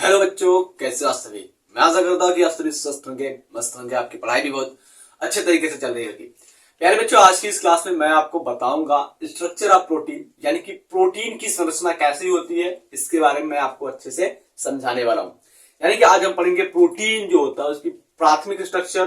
Hello बच्चों, कैसे हो आप सभी। मैं आशा करता हूँ कि आप सभी स्वस्थ होंगे, मस्त होंगे। आपकी पढ़ाई भी बहुत अच्छे तरीके से चल रही होगी। प्यारे बच्चों, आज की इस क्लास में मैं आपको बताऊंगा स्ट्रक्चर ऑफ प्रोटीन, यानी कि प्रोटीन की संरचना कैसी होती है, इसके बारे में मैं आपको अच्छे से समझाने वाला हूँ। यानी कि आज हम पढ़ेंगे प्रोटीन जो होता है उसकी प्राथमिक स्ट्रक्चर,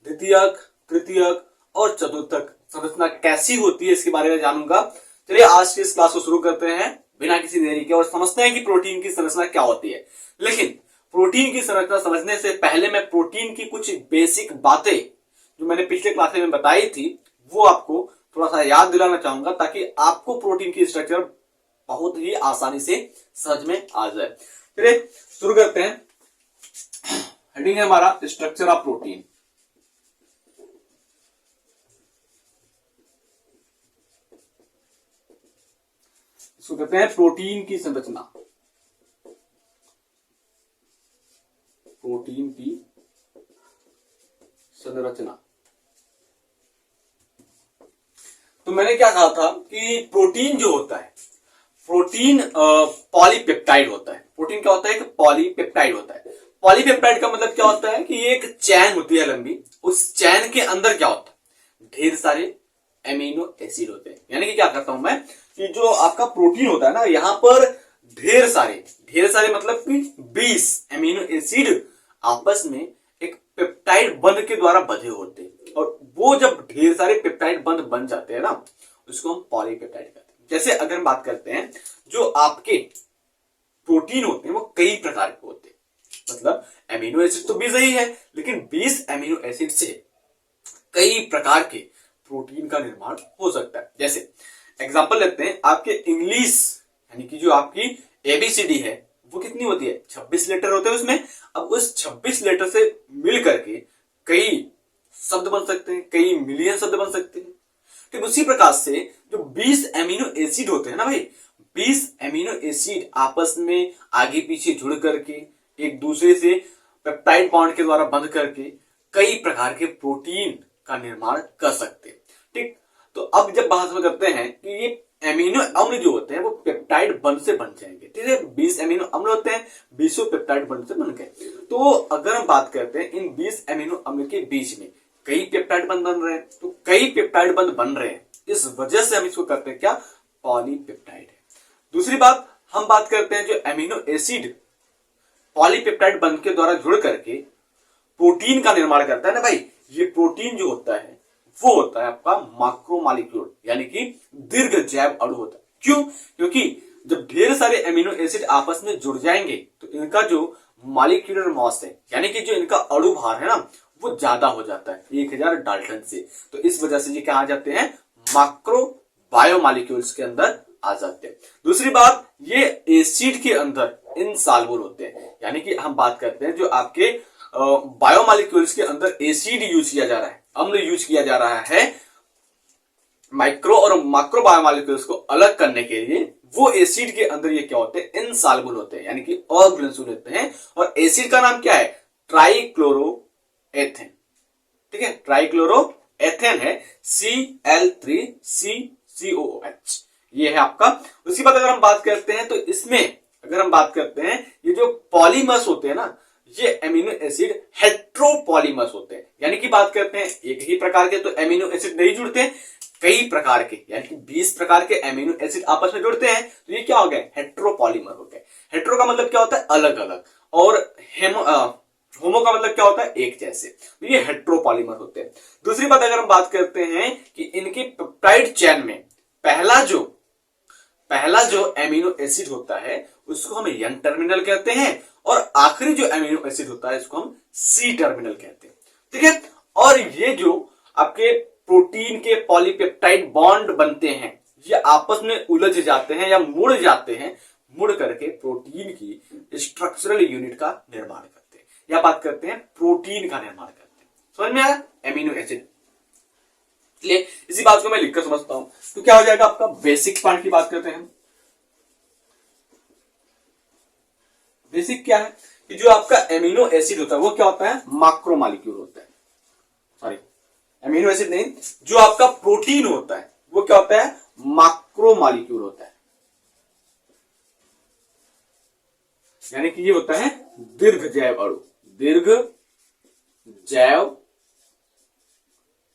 द्वितीयक, तृतीयक और चतुर्थक संरचना कैसी होती है, इसके बारे में जानूंगा। चलिए आज की इस क्लास को शुरू करते हैं बिना किसी देरी के और समझते हैं कि प्रोटीन की संरचना क्या होती है। लेकिन प्रोटीन की संरचना समझने से पहले मैं प्रोटीन की कुछ बेसिक बातें जो मैंने पिछले क्लास में बताई थी वो आपको थोड़ा सा याद दिलाना चाहूंगा, ताकि आपको प्रोटीन की स्ट्रक्चर बहुत ही आसानी से समझ में आ जाए। चलिए शुरू करते हैं। हेडिंग है हमारा स्ट्रक्चर ऑफ प्रोटीन। इसको कहते हैं प्रोटीन की संरचना। प्रोटीन की संरचना। तो मैंने क्या कहा था कि प्रोटीन जो होता है, प्रोटीन पॉलीपेप्टाइड होता है। प्रोटीन क्या होता है? एक पॉलीपेप्टाइड होता है। पॉलीपेप्टाइड का मतलब क्या होता है कि एक चैन होती है लंबी, उस चैन के अंदर क्या होता है? ढेर सारे एमिनो एसिड होते हैं। यानी कि क्या करता हूं मैं कि जो आपका प्रोटीन होता है ना, यहां पर ढेर सारे मतलब कि 20 एमिनो एसिड आपस में एक पेप्टाइड बंध के द्वारा बंधे होते हैं। और वो जब ढेर सारे पेप्टाइड बंध बन जाते हैं ना, उसको हम पॉलीपेप्टाइड कहते हैं। जैसे अगर हम बात करते हैं, जो आपके प्रोटीन होते हैं वो कई प्रकार के होते हैं। मतलब एमिनो एसिड तो 20 ही है, लेकिन 20 एमिनो एसिड से कई प्रकार के प्रोटीन का निर्माण हो सकता है। जैसे एग्जांपल लेते हैं, आपके इंग्लिश यानी कि जो आपकी एबीसीडी है वो कितनी होती है? 26 लेटर होते हैं उसमें। अब उस 26 लेटर से मिल करके कई शब्द बन सकते हैं, कई मिलियन शब्द बन सकते हैं। ठीक उसी प्रकार से जो 20 एमिनो एसिड होते हैं ना भाई, 20 एमिनो एसिड आपस में आगे पीछे जुड़ करके एक दूसरे से पेप्टाइड बॉन्ड के द्वारा बंध करके कई प्रकार के प्रोटीन का निर्माण कर सकते हैं। ठीक, तो अब जब बात करते हैं कि ये एमिनो अम्ल जो होते हैं वो पेप्टाइड बंध से बन जाएंगे। ठीक है, 20 एमिनो अम्ल होते हैं, 20 पेप्टाइड बंध से बन गए। तो अगर हम बात करते हैं इन 20 एमिनो अम्ल के बीच में कई पेप्टाइड बंध बन रहे हैं, तो कई पेप्टाइड बंध बन रहे हैं, इस वजह से हम इसको करते हैं क्या? पॉलीपेप्टाइड है। दूसरी बात, हम बात करते हैं जो एमिनो एसिड पॉलीपेप्टाइड बंध के द्वारा जुड़ करके प्रोटीन का निर्माण करता है ना भाई, ये प्रोटीन जो होता है वो होता है आपका मैक्रोमोलेक्यूल, यानी कि दीर्घ जैव अणु होता है। क्यों? क्योंकि जब ढेर सारे एमिनो एसिड आपस में जुड़ जाएंगे तो इनका जो मॉलिक्यूलर मास है, यानी कि जो इनका अणु भार है ना, वो ज्यादा हो जाता है 1000 डाल्टन से। तो इस वजह से ये क्या आ जाते हैं? मैक्रो बायोमॉलिक्यूल्स के अंदर आ जाते हैं। दूसरी बात, ये एसिड के अंदर इनसॉल्युबल होते हैं। यानी कि हम बात करते हैं जो आपके बायोमॉलिक्यूल्स के अंदर एसिड यूज किया जा रहा है, अम्ल यूज किया जा रहा है माइक्रो और मैक्रो बायोमॉलिक्यूल्स को अलग करने के लिए, वो एसिड के अंदर ये क्या होते हैं? इनसॉल्युबल होते हैं, यानी कि अघुलनशील होते हैं। और एसिड का नाम क्या है? ट्राइक्लोरोएथेन। ठीक है, ट्राइक्लोरोएथेन है, Cl3CCOOH ये है आपका। उसके बाद अगर हम बात करते हैं तो इसमें अगर हम बात करते हैं ये जो पॉलीमर्स होते हैं ना, ये एमिनो एसिड हेट्रोपॉलीमर्स होते हैं। यानी कि बात करते हैं एक ही प्रकार के तो एमिनो एसिड नहीं जुड़ते, कई प्रकार के यानी कि 20 प्रकार के एमिनो एसिड आपस में जुड़ते हैं, तो ये क्या हो गए? हेट्रोपॉलीमर हो गए। हेट्रो का मतलब क्या होता है? अलग अलग, और होमो का मतलब क्या होता है? एक जैसे। तो ये हेट्रोपॉलीमर होते हैं। दूसरी बात अगर हम बात करते हैं कि इनकी पेप्टाइड चेन में पहला जो एमिनो एसिड होता है उसको हम एन टर्मिनल कहते हैं, और आखिरी जो एमिनो एसिड होता है इसको हम सी टर्मिनल कहते हैं। ठीक है, और ये जो आपके प्रोटीन के पॉलीपेप्टाइड बॉन्ड बनते हैं, ये आपस में उलझ जाते हैं या मुड़ जाते हैं, मुड़ करके प्रोटीन की स्ट्रक्चरल यूनिट का निर्माण करते हैं, या बात करते हैं प्रोटीन का निर्माण करते हैं। समझ में आया? Amino acid. इसलिए इसी बात को मैं लिखकर समझता हूं, तो क्या हो जाएगा आपका? बेसिक पार्ट की बात करते हैं। बेसिक क्या है कि जो आपका एमिनो एसिड होता है वो क्या होता है? मैक्रोमोलेक्यूल होता है। सॉरी, एमिनो एसिड नहीं, जो आपका प्रोटीन होता है वो क्या होता है? मैक्रोमोलेक्यूल होता है। यानी कि ये होता है दीर्घ जैव अणु, दीर्घ जैव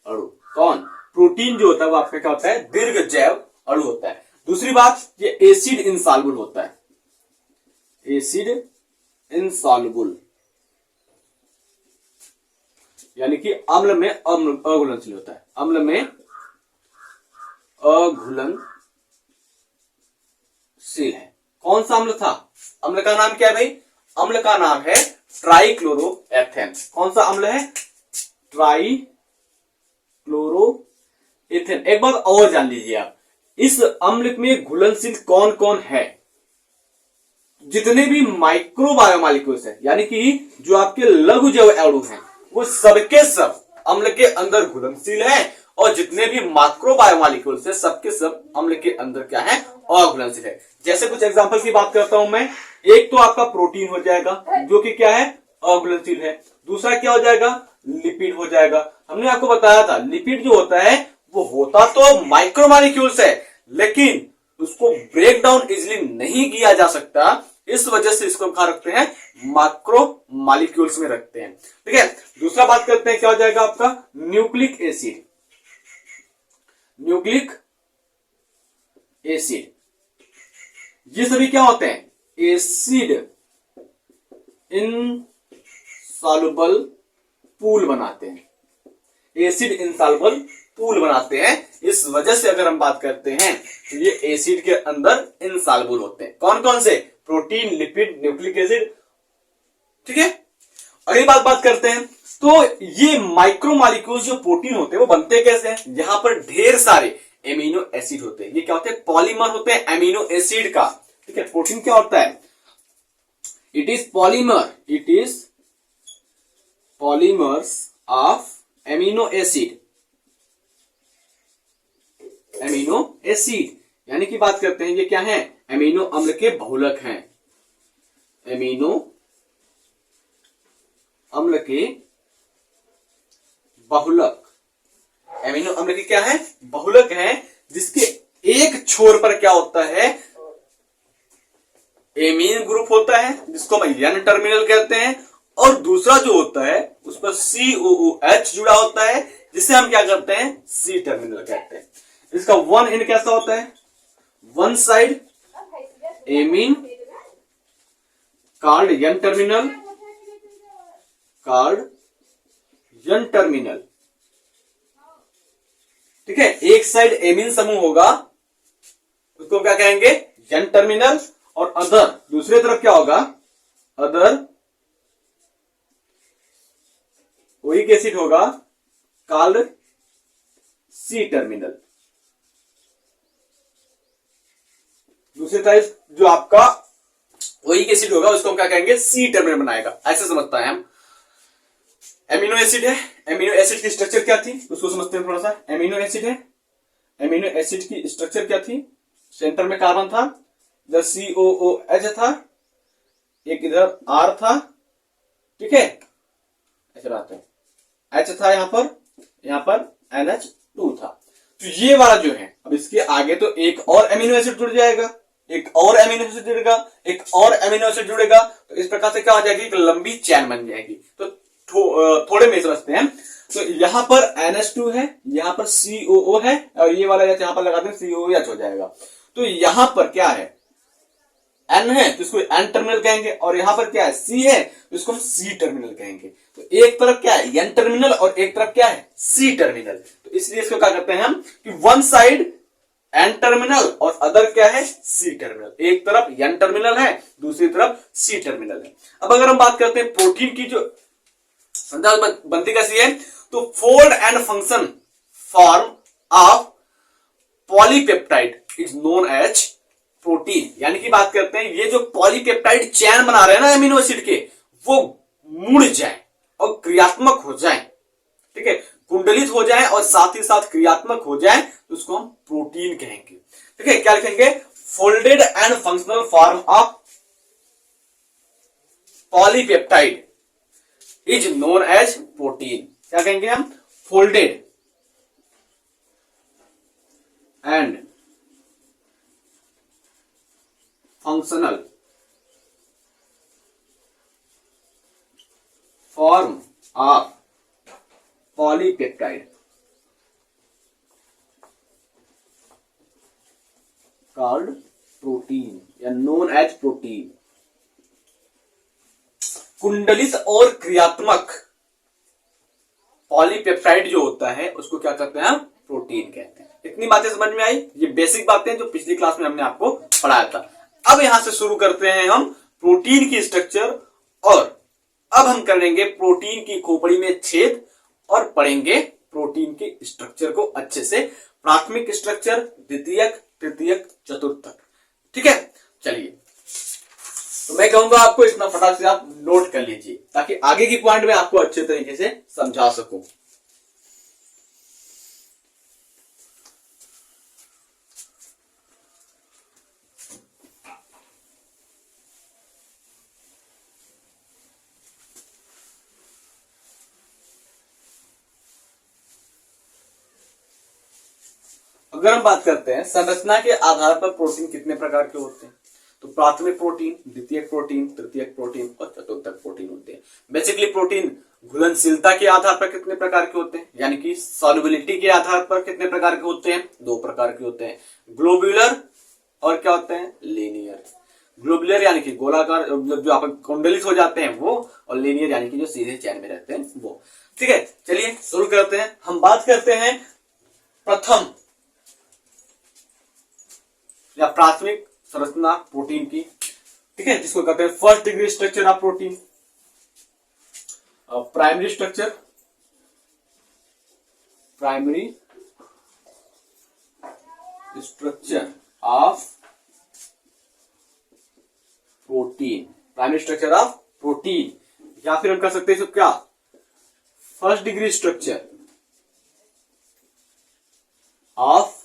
अणु। कौन? प्रोटीन जो होता है वो आपका क्या होता है? दीर्घ जैव अणु होता है। दूसरी बात, ये एसिड इनसॉल्युबल होता है, एसिड इनसॉल्युबल यानी कि अम्ल में अघुलनशील होता है, अम्ल में अघुलनशील है। कौन सा अम्ल था? अम्ल का नाम क्या है भाई? अम्ल का नाम है ट्राइक्लोरोएथेन। कौन सा अम्ल है? ट्राइक्लोरोएथेन। एक बात और जान लीजिए आप, इस अम्ल में घुलनशील कौन कौन है? जितने भी माइक्रो बायोमॉलिक्यूल्स है, यानी कि जो आपके लघु जैव अणु हैं, वो सबके सब अम्ल के अंदर घुलनशील है, और जितने भी मैक्रो बायोमॉलिक्यूल्स है सबके सब अम्ल के अंदर क्या है? अघुलनशील है। जैसे कुछ एग्जांपल की बात करता हूं मैं, एक तो आपका प्रोटीन हो जाएगा जो कि क्या है? अघुलनशील है। दूसरा क्या हो जाएगा? लिपिड हो जाएगा। हमने आपको बताया था लिपिड जो होता है वो होता तो माइक्रोमॉलिक्यूल्स है, लेकिन उसको ब्रेक डाउन इजिली नहीं किया जा सकता, इस वजह से इसको कहां रखते हैं? मैक्रो मॉलिक्यूल्स में रखते हैं। ठीक है। दूसरा बात करते हैं, क्या हो जाएगा आपका? Nucleic acid, nucleic acid. ये सभी क्या होते हैं? एसिड इनसॉल्युबल पूल बनाते हैं, एसिड इनसॉल्युबल पूल बनाते हैं। इस वजह से अगर हम बात करते हैं तो ये एसिड के अंदर इनसॉल्युबल होते हैं। कौन कौन से? Protein, lipid, nucleic acid. ठीक है। अगली बात करते हैं, तो ये माइक्रोमॉलिक्यूल्स जो प्रोटीन होते हैं वो बनते कैसे हैं? यहां पर ढेर सारे एमिनो एसिड होते हैं। ये क्या होते हैं? पॉलीमर होते हैं एमिनो एसिड का। ठीक है। प्रोटीन क्या होता है? It is polymer, it is polymers of amino acid, amino acid यानी कि बात करते हैं ये क्या है? एमिनो अम्ल के बहुलक हैं, एमिनो अम्ल के बहुलक, एमिनो अम्ल के क्या है? बहुलक है, जिसके एक छोर पर क्या होता है? एमीन ग्रुप होता है, जिसको हम एन टर्मिनल कहते हैं, और दूसरा जो होता है उस पर COOH जुड़ा होता है, जिसे हम क्या करते हैं? सी टर्मिनल कहते हैं। इसका वन एंड कैसा होता है? One side amine called an terminal, called an terminal. ठीक है। एक साइड एमीन समूह होगा, उसको क्या कहेंगे? एन टर्मिनल, और अदर दूसरी तरफ क्या होगा? अदर ओइक एसिड होगा, कॉल्ड सी टर्मिनल। दूसरी तरफ जो आपका ओइक एसिड होगा उसको हम क्या कहेंगे? सी टर्मिनल बनाएगा। ऐसे समझता है हम। एमिनो एसिड है, एमिनो एसिड की स्ट्रक्चर क्या थी उसको समझते हैं थोड़ा सा। एमिनो एसिड है, एमिनो एसिड की स्ट्रक्चर क्या थी? सेंटर में कार्बन था, इधर COOH था, एक इधर R था। ठीक है। ऐसे रहता है, H था यहां पर NH2 था। तो ये वाला जो है, अब इसके आगे तो एक और एमिनो एसिड जुड़ जाएगा, एक और एमिनो एसिड जुड़ेगा, एक और एमिनो एसिड जुड़ेगा, तो इस प्रकार से क्या हो जाएगी? एक लंबी चैन बन जाएगी। तो थोड़े में समझते हैं। तो यहां पर NH2 है, यहां पर COO है, और ये वाला यहां पर लगा दें COOH हो जाएगा। तो यहां पर क्या है? N है तो इसको N टर्मिनल कहेंगे, और यहां पर क्या है? C है तो इसको हम C टर्मिनल कहेंगे। तो एक तरफ क्या है? N टर्मिनल, और एक तरफ क्या है? C terminal. तो इसलिए इसको क्या करते हैं हम कि वन साइड N टर्मिनल और अदर क्या है? C terminal. एक तरफ N टर्मिनल है, दूसरी तरफ C टर्मिनल है। अब अगर हम बात करते हैं प्रोटीन की जो संरचना बनती कैसी है, तो fold and function form of polypeptide is known as protein. यानी कि बात करते हैं ये जो पॉलीपेप्टाइड चैन बना रहे हैं ना एमिनो एसिड के, वो मुड़ जाए और क्रियात्मक हो जाए। ठीक है। कुंडलित हो जाए और साथ ही साथ क्रियात्मक हो जाए, तो उसको हम प्रोटीन कहेंगे। ठीक है। क्या लिखेंगे? Folded and functional form of polypeptide is known as protein. क्या कहेंगे हम? Folded and functional form of polypeptide called protein या नोन एज प्रोटीन। कुंडलित और क्रियात्मक पॉलीपेप्टाइड जो होता है उसको क्या कहते हैं हम? प्रोटीन कहते हैं। इतनी बातें समझ में आई? ये बेसिक बातें जो पिछली क्लास में हमने आपको पढ़ाया था। अब यहां से शुरू करते हैं हम प्रोटीन की स्ट्रक्चर, और अब हम करेंगे प्रोटीन की खोपड़ी में छेद और पढ़ेंगे प्रोटीन के स्ट्रक्चर को अच्छे से, प्राथमिक स्ट्रक्चर, द्वितीयक, तृतीयक, चतुर्थक। ठीक है, चलिए तो मैं कहूंगा आपको इतना फटाक से आप नोट कर लीजिए ताकि आगे की पॉइंट में आपको अच्छे तरीके से समझा सकूं। अगर हम बात करते हैं संरचना के आधार पर प्रोटीन कितने प्रकार के होते हैं, तो प्राथमिक प्रोटीन, द्वितीयक प्रोटीन, तृतीयक प्रोटीन और चतुर्थक प्रोटीन होते हैं। बेसिकली प्रोटीन घुलनशीलता के आधार पर कितने प्रकार के होते हैं, यानी कि सॉल्युबिलिटी के आधार पर कितने प्रकार के होते हैं? 2 प्रकार के होते हैं, ग्लोब्यूलर और क्या होते हैं? लीनियर। ग्लोब्यूलर यानी कि गोलाकार, जो आप कुंडलित हो जाते हैं वो, और लीनियर यानी कि जो सीधे चैन में रहते हैं वो। ठीक है, चलिए शुरू करते हैं। हम बात करते हैं प्रथम या प्राथमिक संरचना प्रोटीन की। ठीक है, जिसको कहते हैं first degree structure of protein, primary structure, primary structure of protein, primary structure of protein, या फिर हम कह सकते हैं इसको क्या? First degree structure of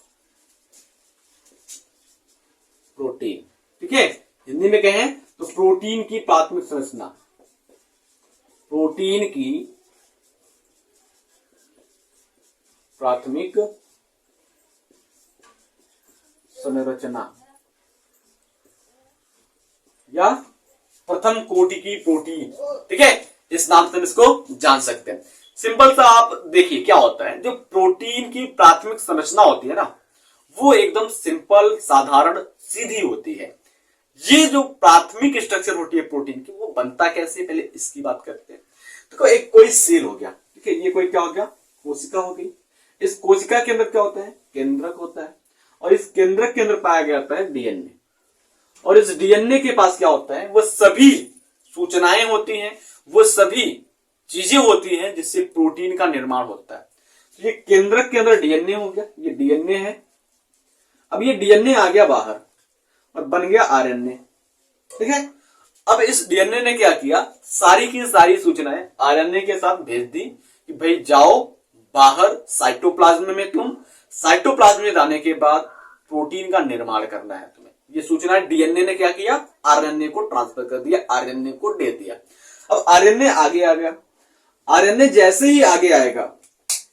protein. ठीक है, हिंदी में कहें तो प्रोटीन की प्राथमिक संरचना, प्रोटीन की प्राथमिक संरचना या प्रथम कोटि की प्रोटीन। ठीक है, इस नाम से हम इसको जान सकते हैं। सिंपल सा आप देखिए क्या होता है, जो प्रोटीन की प्राथमिक संरचना होती है ना, वो एकदम सिंपल, साधारण, सीधी होती है। ये जो प्राथमिक स्ट्रक्चर होती है प्रोटीन की, वो बनता कैसे, पहले इसकी बात करते हैं। तो एक कोई सेल हो गया, ठीक है, ये कोई क्या हो गया? कोशिका हो गई। इस कोशिका के अंदर क्या होता है? केंद्रक होता है, और इस केंद्रक के अंदर पाया जाता है डीएनए, और इस डीएनए के पास क्या होता है? वो सभी सूचनाएं होती हैं, वो सभी चीजें होती हैं जिससे प्रोटीन का निर्माण होता है। तो ये केंद्रक के अंदर डीएनए हो गया, ये डीएनए है। अब ये डीएनए आ गया बाहर और बन गया आरएनए। ठीक है, अब इस डीएनए ने क्या किया? सारी की सारी सूचनाएं आरएनए के साथ भेज दी कि भाई जाओ बाहर साइटोप्लाज्म में, तुम साइटोप्लाज्म में जाने के बाद प्रोटीन का निर्माण करना है तुम्हें। ये सूचना डीएनए ने क्या किया? आरएनए को ट्रांसफर कर दिया, आरएनए को दे दिया। अब आरएनए आगे आ गया। आरएनए जैसे ही आगे आएगा,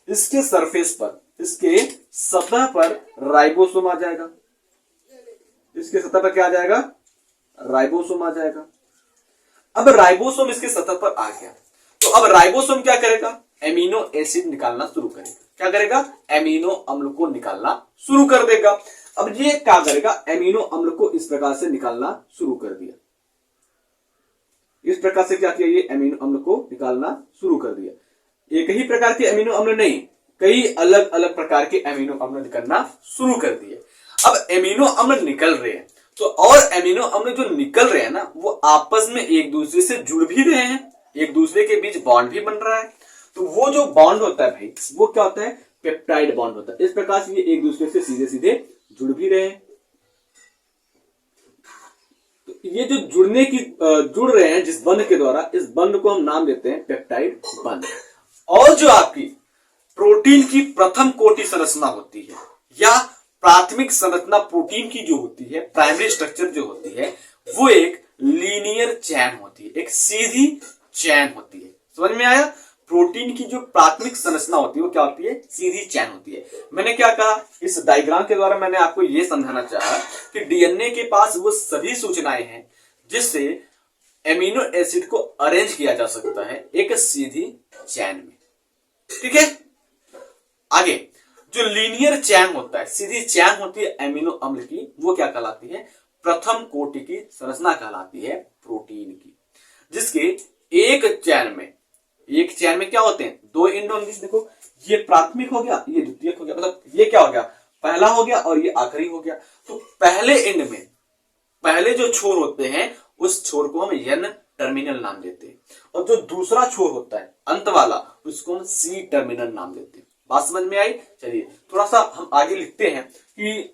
इसके सरफेस पर, इसके सतह पर राइबोसोम आ जाएगा। इसके सतह पर क्या आ जाएगा? राइबोसोम आ जाएगा। अब राइबोसोम इसके सतह पर आ गया, तो अब राइबोसोम क्या करेगा? एमिनो एसिड निकालना शुरू करेगा। क्या करेगा? एमिनो अम्ल को निकालना शुरू कर देगा। अब ये क्या करेगा? एमिनो अम्ल को इस प्रकार से निकालना शुरू कर दिया। इस प्रकार से क्या किया? ये एमिनो अम्ल को निकालना शुरू कर दिया। एक ही प्रकार के एमिनो अम्ल नहीं, कई अलग अलग प्रकार के एमिनो अम्ल निकलना शुरू कर दिए। अब एमिनो अम्ल निकल रहे हैं, तो और एमिनो अम्ल जो निकल रहे हैं ना, वो आपस में एक दूसरे से जुड़ भी रहे हैं, एक दूसरे के बीच बॉन्ड भी बन रहा है। तो वो जो बॉन्ड होता है भाई, वो क्या होता है? पेप्टाइड बॉन्ड होता है। इस प्रकार से ये एक दूसरे से सीधे सीधे जुड़ भी रहे हैं। तो ये जो जुड़ रहे हैं जिस बंध के द्वारा, इस बंध को हम नाम देते हैं पेप्टाइड बंध। और जो आपकी प्रोटीन की प्रथम कोटि संरचना होती है या प्राथमिक संरचना प्रोटीन की जो होती है, प्राइमरी स्ट्रक्चर जो होती है, वो एक लीनियर चैन होती है, एक सीधी चैन होती है। समझ में आया? प्रोटीन की जो प्राथमिक संरचना होती है वो क्या होती है? सीधी चैन होती है। मैंने क्या कहा? इस डायग्राम के द्वारा मैंने आपको यह समझाना चाहा कि डीएनए के पास वो सभी सूचनाएं हैं जिससे एमिनो एसिड को अरेंज किया जा सकता है एक सीधी चैन में। ठीक है, आगे जो लीनियर चैन होता है, सीधी चैन होती है एमिनो अम्ल की, वो क्या कहलाती है? प्रथम कोटि की संरचना कहलाती है प्रोटीन की, जिसके एक चैन में क्या होते हैं? दो एंड होंगे। देखो, ये प्राथमिक हो गया, ये द्वितीयक हो गया, मतलब ये क्या हो गया? पहला हो गया और ये आखिरी हो गया। तो पहले एंड में पहले जो छोर होते हैं उस छोर को हम एन टर्मिनल नाम देते हैं, और जो दूसरा छोर होता है अंत वाला, उसको हम सी टर्मिनल नाम देते हैं। बात समझ में आई? चलिए थोड़ा सा हम आगे लिखते हैं कि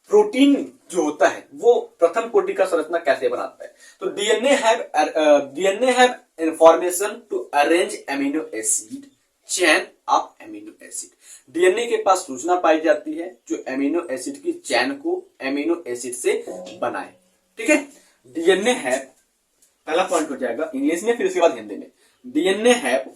प्रोटीन जो होता है वो प्रथम कोटि का संरचना कैसे बनाता है। तो DNA have information to arrange amino acid chain of amino acid. DNA के पास सूचना पाई जाती है जो एमिनो एसिड की चैन को एमिनो एसिड से बनाए। ठीक है, डीएनए है, पहला पॉइंट हो जाएगा इंग्लिश में, फिर उसके बाद हिंदी में। डीएनए है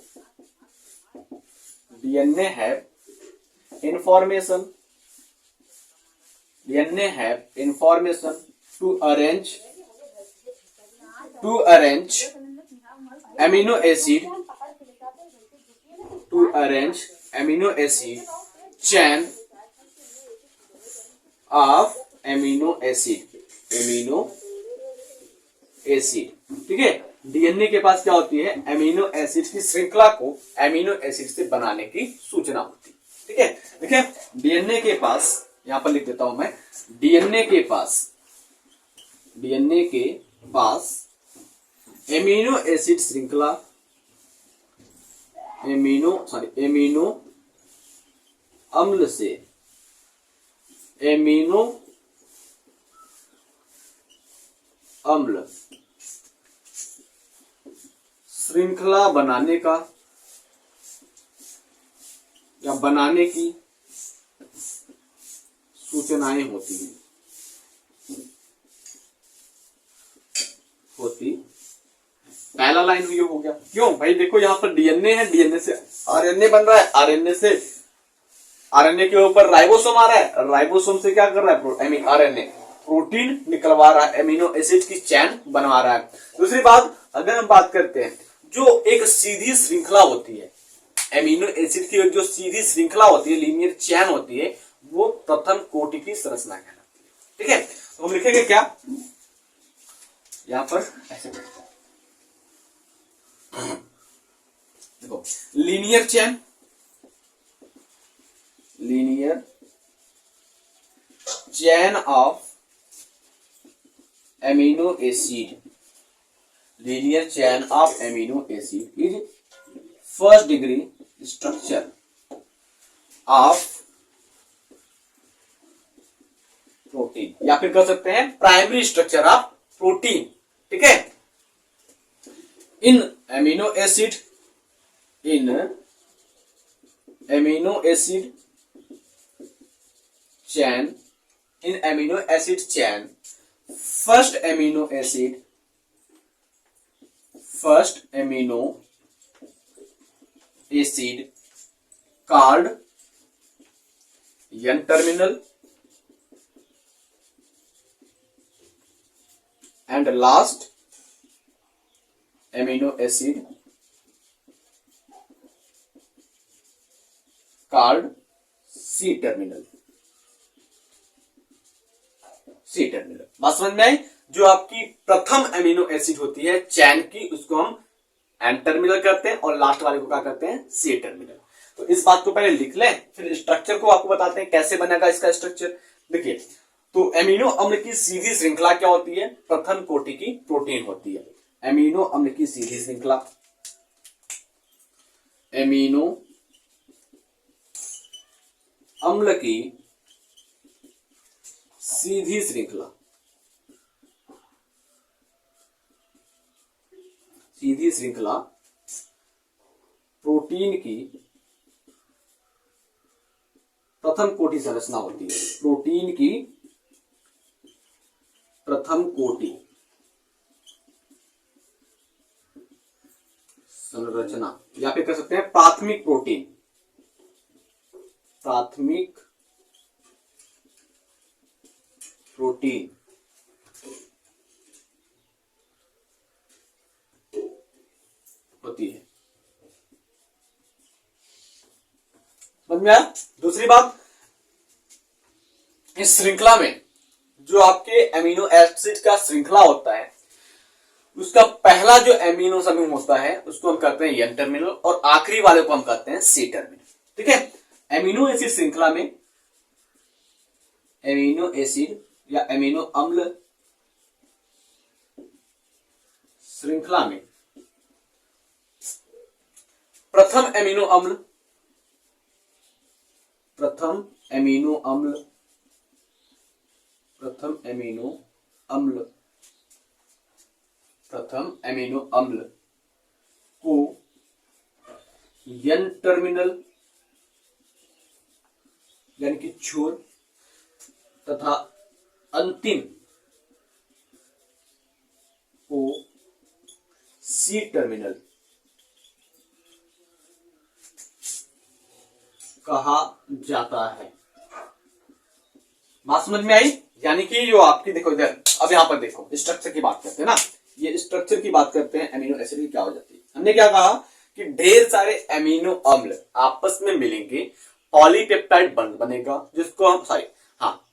information to arrange amino acid chain of amino acid. ठीक है, डीएनए के पास क्या होती है? एमिनो एसिड की श्रृंखला को एमिनो एसिड से बनाने की सूचना होती है। ठीक है, देखिए डीएनए के पास, यहां पर लिख देता हूं मैं, डीएनए के पास एमिनो एसिड श्रृंखला, एमिनो अम्ल से एमिनो अम्ल श्रृंखला बनाने का या बनाने की सूचनाएं होती। पहला लाइन ये हो गया। क्यों भाई? देखो यहाँ पर डीएनए है, डीएनए से आरएनए बन रहा है, आरएनए के ऊपर राइबोसोम आ रहा है, राइबोसोम से क्या कर रहा है? आरएनए प्रोटीन निकलवा रहा है, एमिनो एसिड की चैन बनवा रहा है। दूसरी बात, अगर हम बात करते हैं जो एक सीधी श्रृंखला होती है, एमिनो एसिड की जो सीधी श्रृंखला होती है, लीनियर चैन होती है, वो प्रथम कोटि की संरचना कहलाती है। ठीक है, तो हम लिखेंगे क्या यहां पर? ऐसे देखो, linear chain of amino acid is first degree structure of protein, या फिर कह सकते हैं प्राइमरी स्ट्रक्चर ऑफ प्रोटीन। ठीक है, इन amino acid chain first amino acid called N terminal and last amino acid called C terminal। बात समझ में आई? जो आपकी प्रथम एमिनो एसिड होती है चैन की, उसको हम एन टर्मिनल करते हैं, और लास्ट वाले को क्या करते हैं? C terminal. तो इस बात को पहले लिख लें, फिर स्ट्रक्चर को आपको बताते हैं कैसे बनेगा इसका स्ट्रक्चर। देखिए, तो एमिनो अम्ल की सीधी श्रृंखला क्या होती है? प्रथम कोटि की प्रोटीन होती है। एमिनो अम्ल की सीधी श्रृंखला, एमिनो अम्ल की सीधी श्रृंखला, प्रोटीन की प्रथम कोटि संरचना होती है। प्रोटीन की प्रथम कोटि संरचना, या फिर कह सकते हैं प्राथमिक प्रोटीन, होती है। समझ में आया? दूसरी बात, इस श्रृंखला में जो आपके एमिनो एसिड का श्रृंखला होता है, उसका पहला जो एमिनो समूह होता है उसको हम कहते हैं एन टर्मिनल और आखिरी वाले को हम कहते हैं सी टर्मिनल। ठीक है, एमिनो एसिड श्रृंखला में एमिनो एसिड या एमिनो अम्ल श्रृंखला में प्रथम एमिनो अम्ल प्रथम एमिनो अम्ल को एन टर्मिनल यानी कि छोर तथा अंतिम को सी टर्मिनल कहा जाता है। बात समझ में आई? यानी कि जो आपकी देखो इधर, अब यहां पर देखो स्ट्रक्चर की बात करते हैं ना, ये स्ट्रक्चर की बात करते हैं एमिनो एसिड की क्या हो जाती है। हमने क्या कहा कि ढेर सारे एमिनो अम्ल आपस में मिलेंगे, पॉलीपेप्टाइड बंध बनेगा, जिसको हम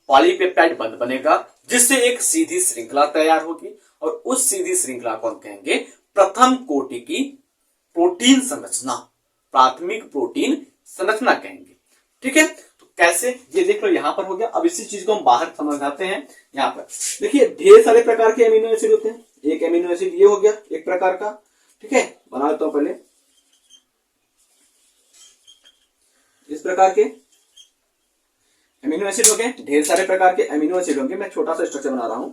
पॉलीपेप्टाइड बंध बनेगा, जिससे एक सीधी श्रृंखला तैयार होगी और उस सीधी श्रृंखला को हम कहेंगे प्रथम कोटि की प्रोटीन संरचना, प्राथमिक प्रोटीन संरचना कहेंगे। ठीक है, तो कैसे, ये देख लो यहां पर हो गया। अब इसी चीज को हम बाहर समझाते हैं। यहां पर देखिए ढेर सारे प्रकार के एमिनो एसिड होते हैं। एक एमिनो एसिड ये हो गया एक प्रकार का। ठीक है, बना लेता हूं पहले। इस प्रकार के एमिनो एसिड हो गए, ढेर सारे प्रकार के एमिनो एसिड होंगे। मैं छोटा सा स्ट्रक्चर बना रहा हूं।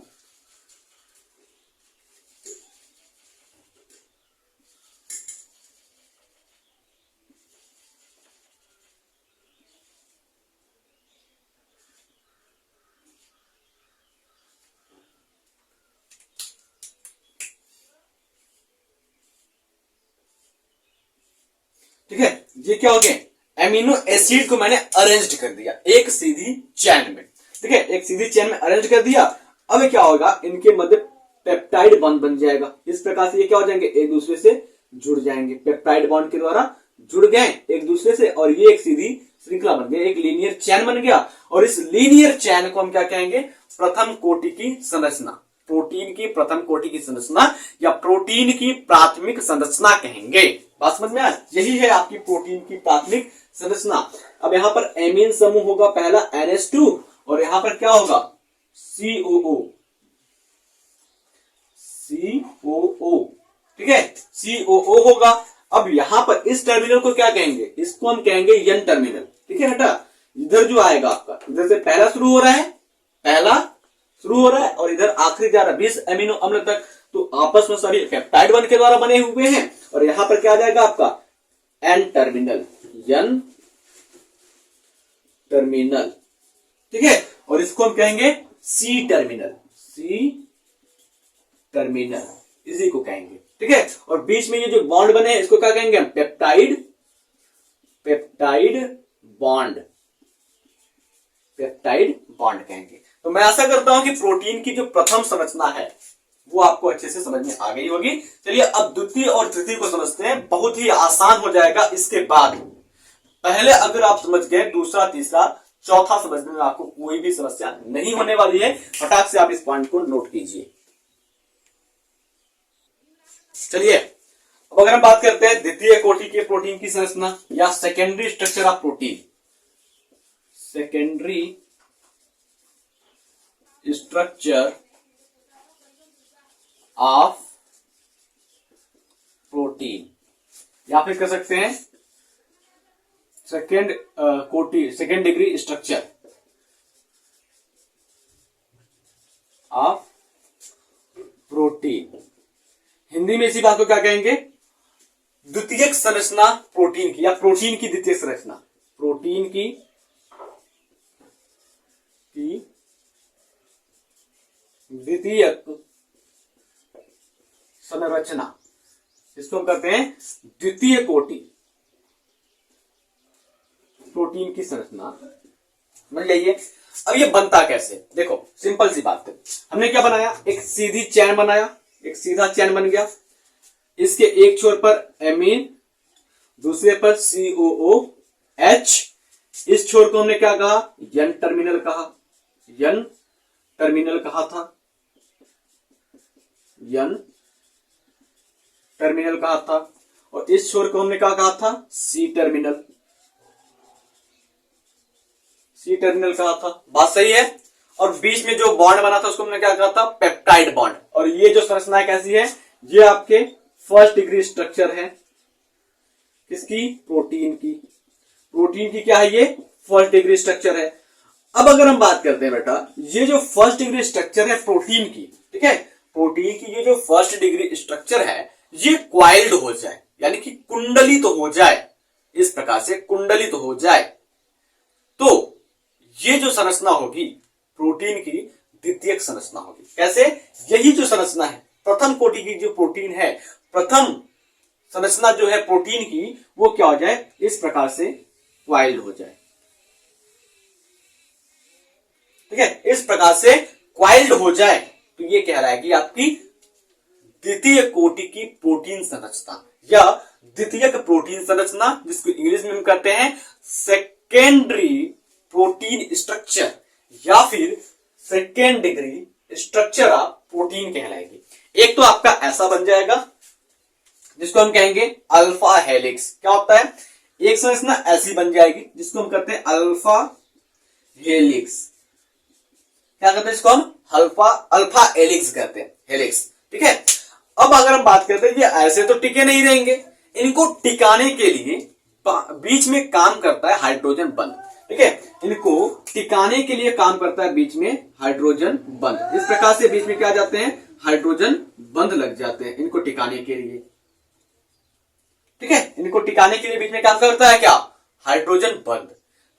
ठीक है, ये क्या हो गया, एमिनो एसिड को मैंने अरेंज कर दिया एक सीधी चैन में। ठीक है, एक सीधी चैन में अरेंज कर दिया। अब क्या होगा, इनके मध्य पेप्टाइड बॉन्ड बन जाएगा। इस प्रकार से ये क्या हो जाएंगे, एक दूसरे से जुड़ जाएंगे, पेप्टाइड बॉन्ड के द्वारा जुड़ गए एक दूसरे से, और ये एक सीधी श्रृंखला बन गई, एक लीनियर चैन बन गया। और इस लीनियर चैन को हम क्या कहेंगे, प्रथम कोटि की संरचना, प्रोटीन की प्रथम कोटि की संरचना या प्रोटीन की प्राथमिक संरचना कहेंगे। बात समझ में आया? यही है आपकी प्रोटीन की प्राथमिक संरचना। अब यहां पर एमीन समूह होगा पहला NH2 और यहां पर क्या होगा COO। ठीक है, COO होगा। अब यहां पर इस टर्मिनल को क्या कहेंगे, इसको हम कहेंगे एन टर्मिनल। ठीक है बेटा, इधर जो आएगा आपका, इधर से पहला शुरू हो रहा है और इधर आखिरी जा रहा है 20 एमिनो अम्ल तक। तो आपस में सभी पेप्टाइड बॉन्ड के द्वारा बने हुए हैं। और यहां पर क्या आ जाएगा आपका एन टर्मिनल। ठीक है, और इसको हम कहेंगे सी टर्मिनल, इसी को कहेंगे। ठीक है, और बीच में ये जो बॉन्ड बने इसको क्या कहेंगे, पेप्टाइड बॉन्ड कहेंगे। तो मैं आशा करता हूं कि प्रोटीन की जो प्रथम संरचना है वो आपको अच्छे से समझ में आ गई होगी। चलिए अब द्वितीय और तृतीय को समझते हैं, बहुत ही आसान हो जाएगा इसके बाद। पहले अगर आप समझ गए, दूसरा तीसरा चौथा समझने में आपको कोई भी समस्या नहीं होने वाली है। फटाक से आप इस पॉइंट को नोट कीजिए। चलिए अब अगर हम बात करते हैं द्वितीय कोटि के प्रोटीन की संरचना या secondary structure of protein, secondary structure of protein, या फिर कह सकते हैं second degree structure of protein. Hindi में इसी बात को क्या कहेंगे, द्वितीयक संरचना प्रोटीन की, या प्रोटीन की द्वितीय संरचना, प्रोटीन की द्वितीयक संरचना, इसको हम कहते हैं द्वितीय कोटि प्रोटीन की संरचना। समझ जाइए। अब ये बनता कैसे, देखो सिंपल सी बात है। हमने क्या बनाया, एक सीधी चैन बनाया, एक सीधा चैन बन गया। इसके एक छोर पर एमीन, दूसरे पर COOH, इस छोर को हमने क्या कहा, N टर्मिनल कहा, N टर्मिनल कहा था, N टर्मिनल कहा था, और इस छोर को हमने क्या कहा था, C टर्मिनल, C टर्मिनल कहा था। बात सही है। और बीच में जो बॉन्ड बना था उसको हमने क्या कहा था, पेप्टाइड बॉन्ड। और ये जो संरचना कैसी है, ये आपके फर्स्ट डिग्री स्ट्रक्चर है, किसकी, प्रोटीन की। प्रोटीन की क्या है, ये फर्स्ट डिग्री स्ट्रक्चर है। अब अगर हम बात करते हैं बेटा, ये जो फर्स्ट डिग्री स्ट्रक्चर है प्रोटीन की, ठीक है, प्रोटीन की ये जो फर्स्ट डिग्री स्ट्रक्चर है, ये क्वाइल्ड हो जाए, यानी कि कुंडलित तो हो जाए, इस प्रकार से कुंडलित तो हो जाए, तो ये जो संरचना होगी प्रोटीन की द्वितीयक संरचना होगी। कैसे, यही जो संरचना है प्रथम कोटि की जो प्रोटीन है, प्रथम संरचना जो है प्रोटीन की, वो क्या हो जाए, इस प्रकार से क्वाइल्ड हो जाए, ठीक है, इस प्रकार से क्वाइल्ड हो जाए, तो ये कहलाएगी आपकी द्वितीय कोटि की प्रोटीन संरचना या द्वितीयक प्रोटीन संरचना, जिसको इंग्लिश में हम कहते हैं सेकेंडरी प्रोटीन स्ट्रक्चर या फिर second degree structure of protein कहलाएगी। एक तो आपका ऐसा बन जाएगा जिसको हम कहेंगे अल्फा हेलिक्स। क्या होता है, एक संरचना ऐसी बन जाएगी जिसको हम कहते हैं अल्फा हेलिक्स। क्या कहते हैं इसको हम, अल्फा हेलिक्स कहते हैं, हेलिक्स, ठीक है। अब अगर हम बात करते हैं, ये ऐसे तो टिके नहीं रहेंगे, इनको टिकाने के लिए बीच में काम करता है हाइड्रोजन बंध, ठीक है, इनको टिकाने के लिए काम करता है बीच में हाइड्रोजन बंध। इस प्रकार से बीच में क्या जाते हैं, हाइड्रोजन बंध लग जाते हैं इनको टिकाने के लिए, ठीक है, इनको टिकाने के लिए बीच में काम करता है क्या, हाइड्रोजन बंध,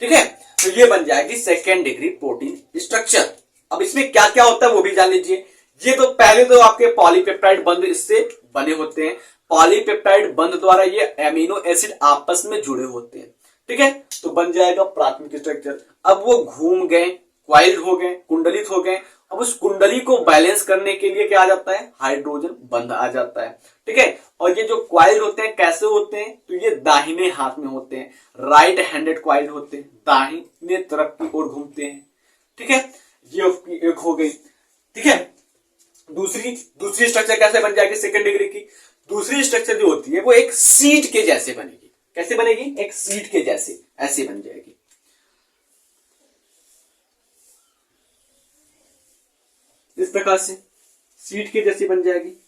ठीक है। तो ये बन जाएगी सेकेंड डिग्री प्रोटीन स्ट्रक्चर। अब इसमें क्या क्या होता है वो भी जान लीजिए। ये तो पहले तो आपके पॉलीपेप्टाइड बंध इससे बने होते हैं, पॉलीपेप्टाइड बंध द्वारा ये एमिनो एसिड आपस में जुड़े होते हैं, ठीक है, तो बन जाएगा प्राथमिक स्ट्रक्चर। अब वो घूम गए, क्वाइल्ड हो गए, कुंडलित हो गए, अब उस कुंडली को बैलेंस करने के लिए क्या आ जाता है, हाइड्रोजन बंध आ जाता है, ठीक है। और ये जो क्वाइल होते हैं कैसे होते हैं, तो ये दाहिने हाथ में होते हैं, राइट हैंडेड क्वाइल होते हैं, दाहिने तरफ की ओर घूमते हैं, ठीक है, ये एक हो गई, ठीक है। दूसरी स्ट्रक्चर कैसे बन जाएगी सेकेंड डिग्री की, दूसरी स्ट्रक्चर जो होती है वो एक सीट के जैसे बनेगी। कैसे बनेगी, एक सीट के जैसे, ऐसे बन जाएगी। इस प्रकार से सीट के जैसी बन जाएगी।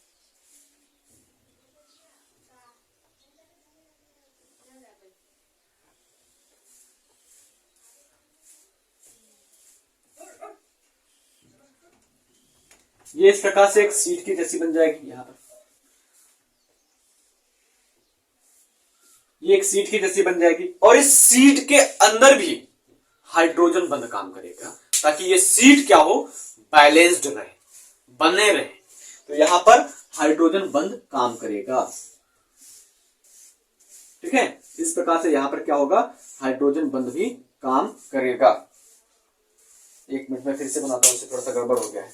ये इस प्रकार से एक सीट की जैसी बन जाएगी। यहां पर ये एक सीट की जैसी बन जाएगी, और इस सीट के अंदर भी हाइड्रोजन बंध काम करेगा ताकि ये सीट क्या हो, बैलेंस्ड रहे, बने रहे। तो यहां पर हाइड्रोजन बंध काम करेगा, ठीक है। इस प्रकार से यहां पर क्या होगा, हाइड्रोजन बंध भी काम करेगा। एक मिनट में फिर से बनाता हूं, थोड़ा सा गड़बड़ हो गया है।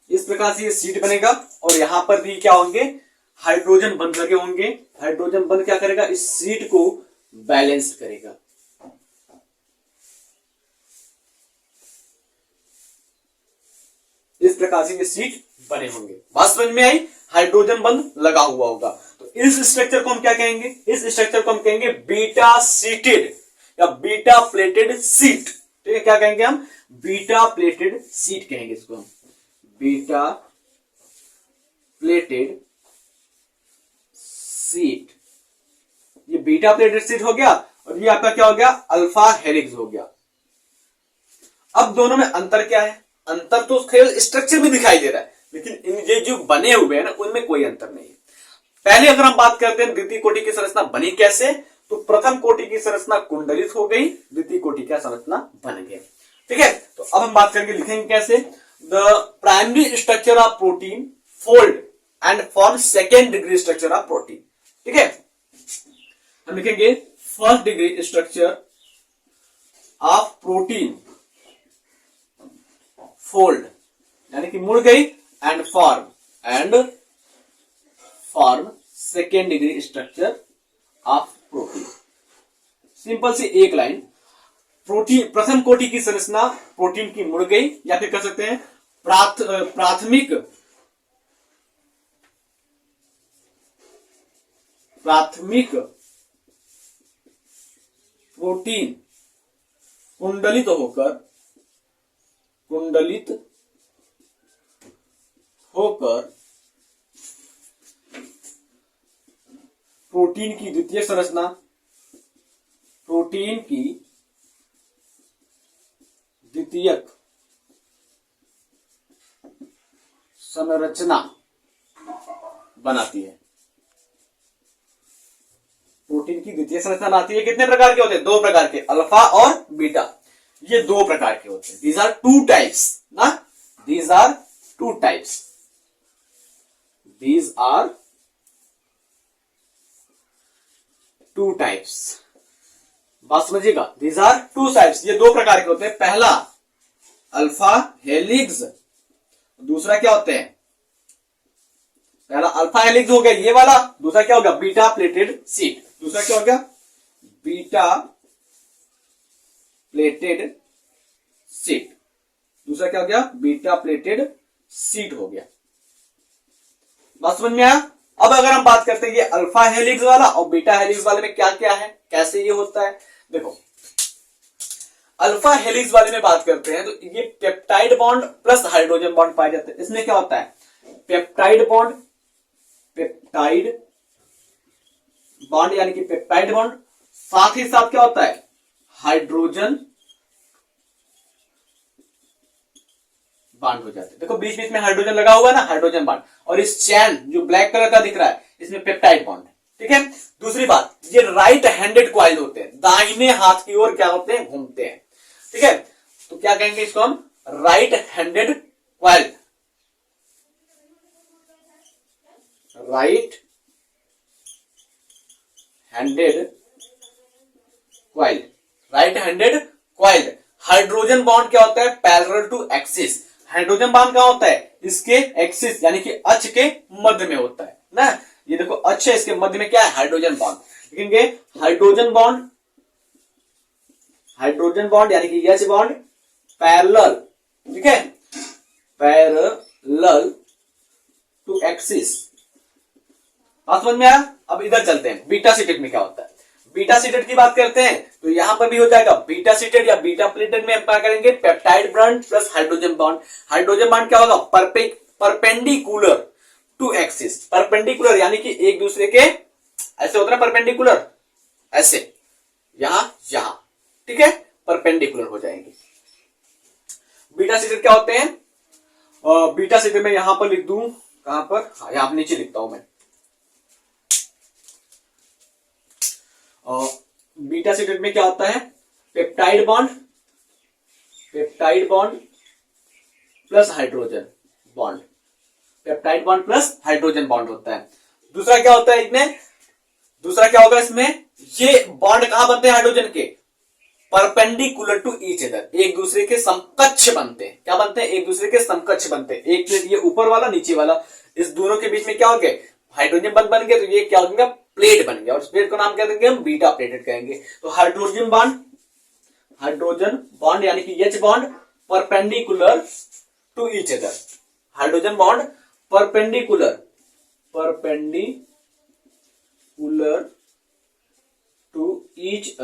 इस प्रकार से ये सीट बनेगा, और यहां पर भी क्या होंगे, हाइड्रोजन बंध लगे होंगे। हाइड्रोजन बंध क्या करेगा, इस सीट को बैलेंस करेगा। इस प्रकार से ये सीट बने होंगे। बात समझ में आई, हाइड्रोजन बंध लगा हुआ होगा। तो इस स्ट्रक्चर को हम क्या कहेंगे, इस स्ट्रक्चर को हम कहेंगे बीटा सीटेड या बीटा प्लेटेड सीट, ठीक है। क्या कहेंगे हम, बीटा प्लेटेड सीट कहेंगे इसको हम, बीटा प्लेटेड सीट। ये बीटा प्लेटेड सीट हो गया, और ये आपका क्या हो गया, अल्फा हेलिक्स हो गया। अब दोनों में अंतर क्या है, अंतर तो केवल स्ट्रक्चर में दिखाई दे रहा है, लेकिन इन ये जो बने हुए हैं ना, उनमें कोई अंतर नहीं है। पहले अगर हम बात करते हैं द्वितीय कोटि की संरचना बनी कैसे, तो प्रथम कोटि की संरचना कुंडलित हो गई, द्वितीय कोटि का संरचना बन गया। ठीक है, तो अब हम बात करके लिखेंगे कैसे। The primary structure of protein fold and form second degree structure of protein. ठीक है, हम लिखेंगे first degree structure of protein fold यानी कि मुड़ गई, and form second degree structure of protein. Simple सी एक लाइन, प्रोटीन प्रथम कोटि की संरचना प्रोटीन की मुड़ गई, या फिर कह सकते हैं प्राथमिक प्रोटीन कुंडलित होकर प्रोटीन की द्वितीय संरचना बनाती है। प्रोटीन की द्वितीय संरचना बनाती है। कितने प्रकार के होते हैं? 2 प्रकार के, अल्फा और बीटा। ये 2 प्रकार के होते हैं। दीज आर 2 टाइप्स ना, these are 2 types, these are 2 types. बात समझिएगा, दीज आर 2 टाइप्स, ये 2 प्रकार के होते हैं। पहला अल्फा हेलिक्स, दूसरा क्या होते हैं? पहला अल्फा हेलिक्स हो गया ये वाला, दूसरा क्या होगा? Beta pleated seat. दूसरा क्या हो गया? Beta pleated seat. दूसरा क्या हो गया? बीटा प्लेटेड सीट हो गया। बात समझ में आया? अब अगर हम बात करते हैं ये अल्फा हेलिक्स वाला और बीटा हेलिक्स वाले में क्या क्या है, कैसे ये होता है। देखो, अल्फा हेलिक्स वाले में बात करते हैं तो ये peptide bond plus hydrogen bond पाए जाते हैं। इसमें क्या होता है? पेप्टाइड बॉन्ड यानी कि पेप्टाइड बॉन्ड, साथ ही साथ क्या होता है? हाइड्रोजन बॉन्ड हो जाते हैं। देखो बीच बीच में हाइड्रोजन लगा हुआ है ना, हाइड्रोजन बॉन्ड, और इस चैन जो ब्लैक कलर का दिख रहा है इसमें पेप्टाइड बॉन्ड है। ठीक है, दूसरी बात, ये राइट हैंडेड कॉइल होते हैं, दाहिने हाथ की ओर क्या होते हैं? घूमते हैं। ठीक है, तो क्या कहेंगे इसको हम? Right handed coil. Right handed coil. Hydrogen bond क्या होता है? Parallel to axis. Hydrogen bond क्या होता है? इसके एक्सिस यानी कि अक्ष के मध्य में होता है ना। ये देखो अक्ष है, इसके मध्य में क्या है? Hydrogen bond. लिखेंगे हाइड्रोजन बॉन्ड यानी कि एच बॉन्ड पैरेलल। ठीक है, पैरेलल टू एक्सिस। बात समझ में आया? अब इधर चलते हैं, बीटा सीटेड में क्या होता है। बीटा सीटेड की बात करते हैं तो यहां पर भी हो जाएगा बीटा सीटेड या बीटा प्लेटेड में हम क्या करेंगे? Peptide bond plus hydrogen bond. Hydrogen bond क्या होगा? Perpendicular to axis. परपेंडिकुलर यानी कि एक दूसरे के ऐसे होता है परपेंडिकुलर, ऐसे यहां। ठीक है, परपेंडिकुलर हो जाएंगे। बीटा सीटेड क्या होते हैं? बीटा सीटेड में यहां पर लिख दूं, कहां पर? हाँ, यहां नीचे लिखता हूं मैं। बीटा सीटेड में क्या होता है? Peptide bond plus hydrogen bond. Peptide bond plus hydrogen bond होता है। दूसरा क्या होता है इसमें? दूसरा क्या होगा इसमें? ये बॉन्ड कहां बनते हैं हाइड्रोजन के? परपेंडिकुलर टू ईच अदर, एक दूसरे के समकक्ष बनते हैं। क्या बनते हैं? एक दूसरे के समकक्ष बनते हैं। एक प्लेट ये ऊपर वाला, नीचे वाला, इस दोनों के बीच में क्या हो गया? हाइड्रोजन बन गया, तो ये क्या हो गया? प्लेट बन गया, और इस प्लेट को नाम क्या देंगे हम? बीटा प्लेटेड कहेंगे। तो हाइड्रोजन बॉन्ड यानी कि H bond perpendicular to each other. Hydrogen bond perpendicular to each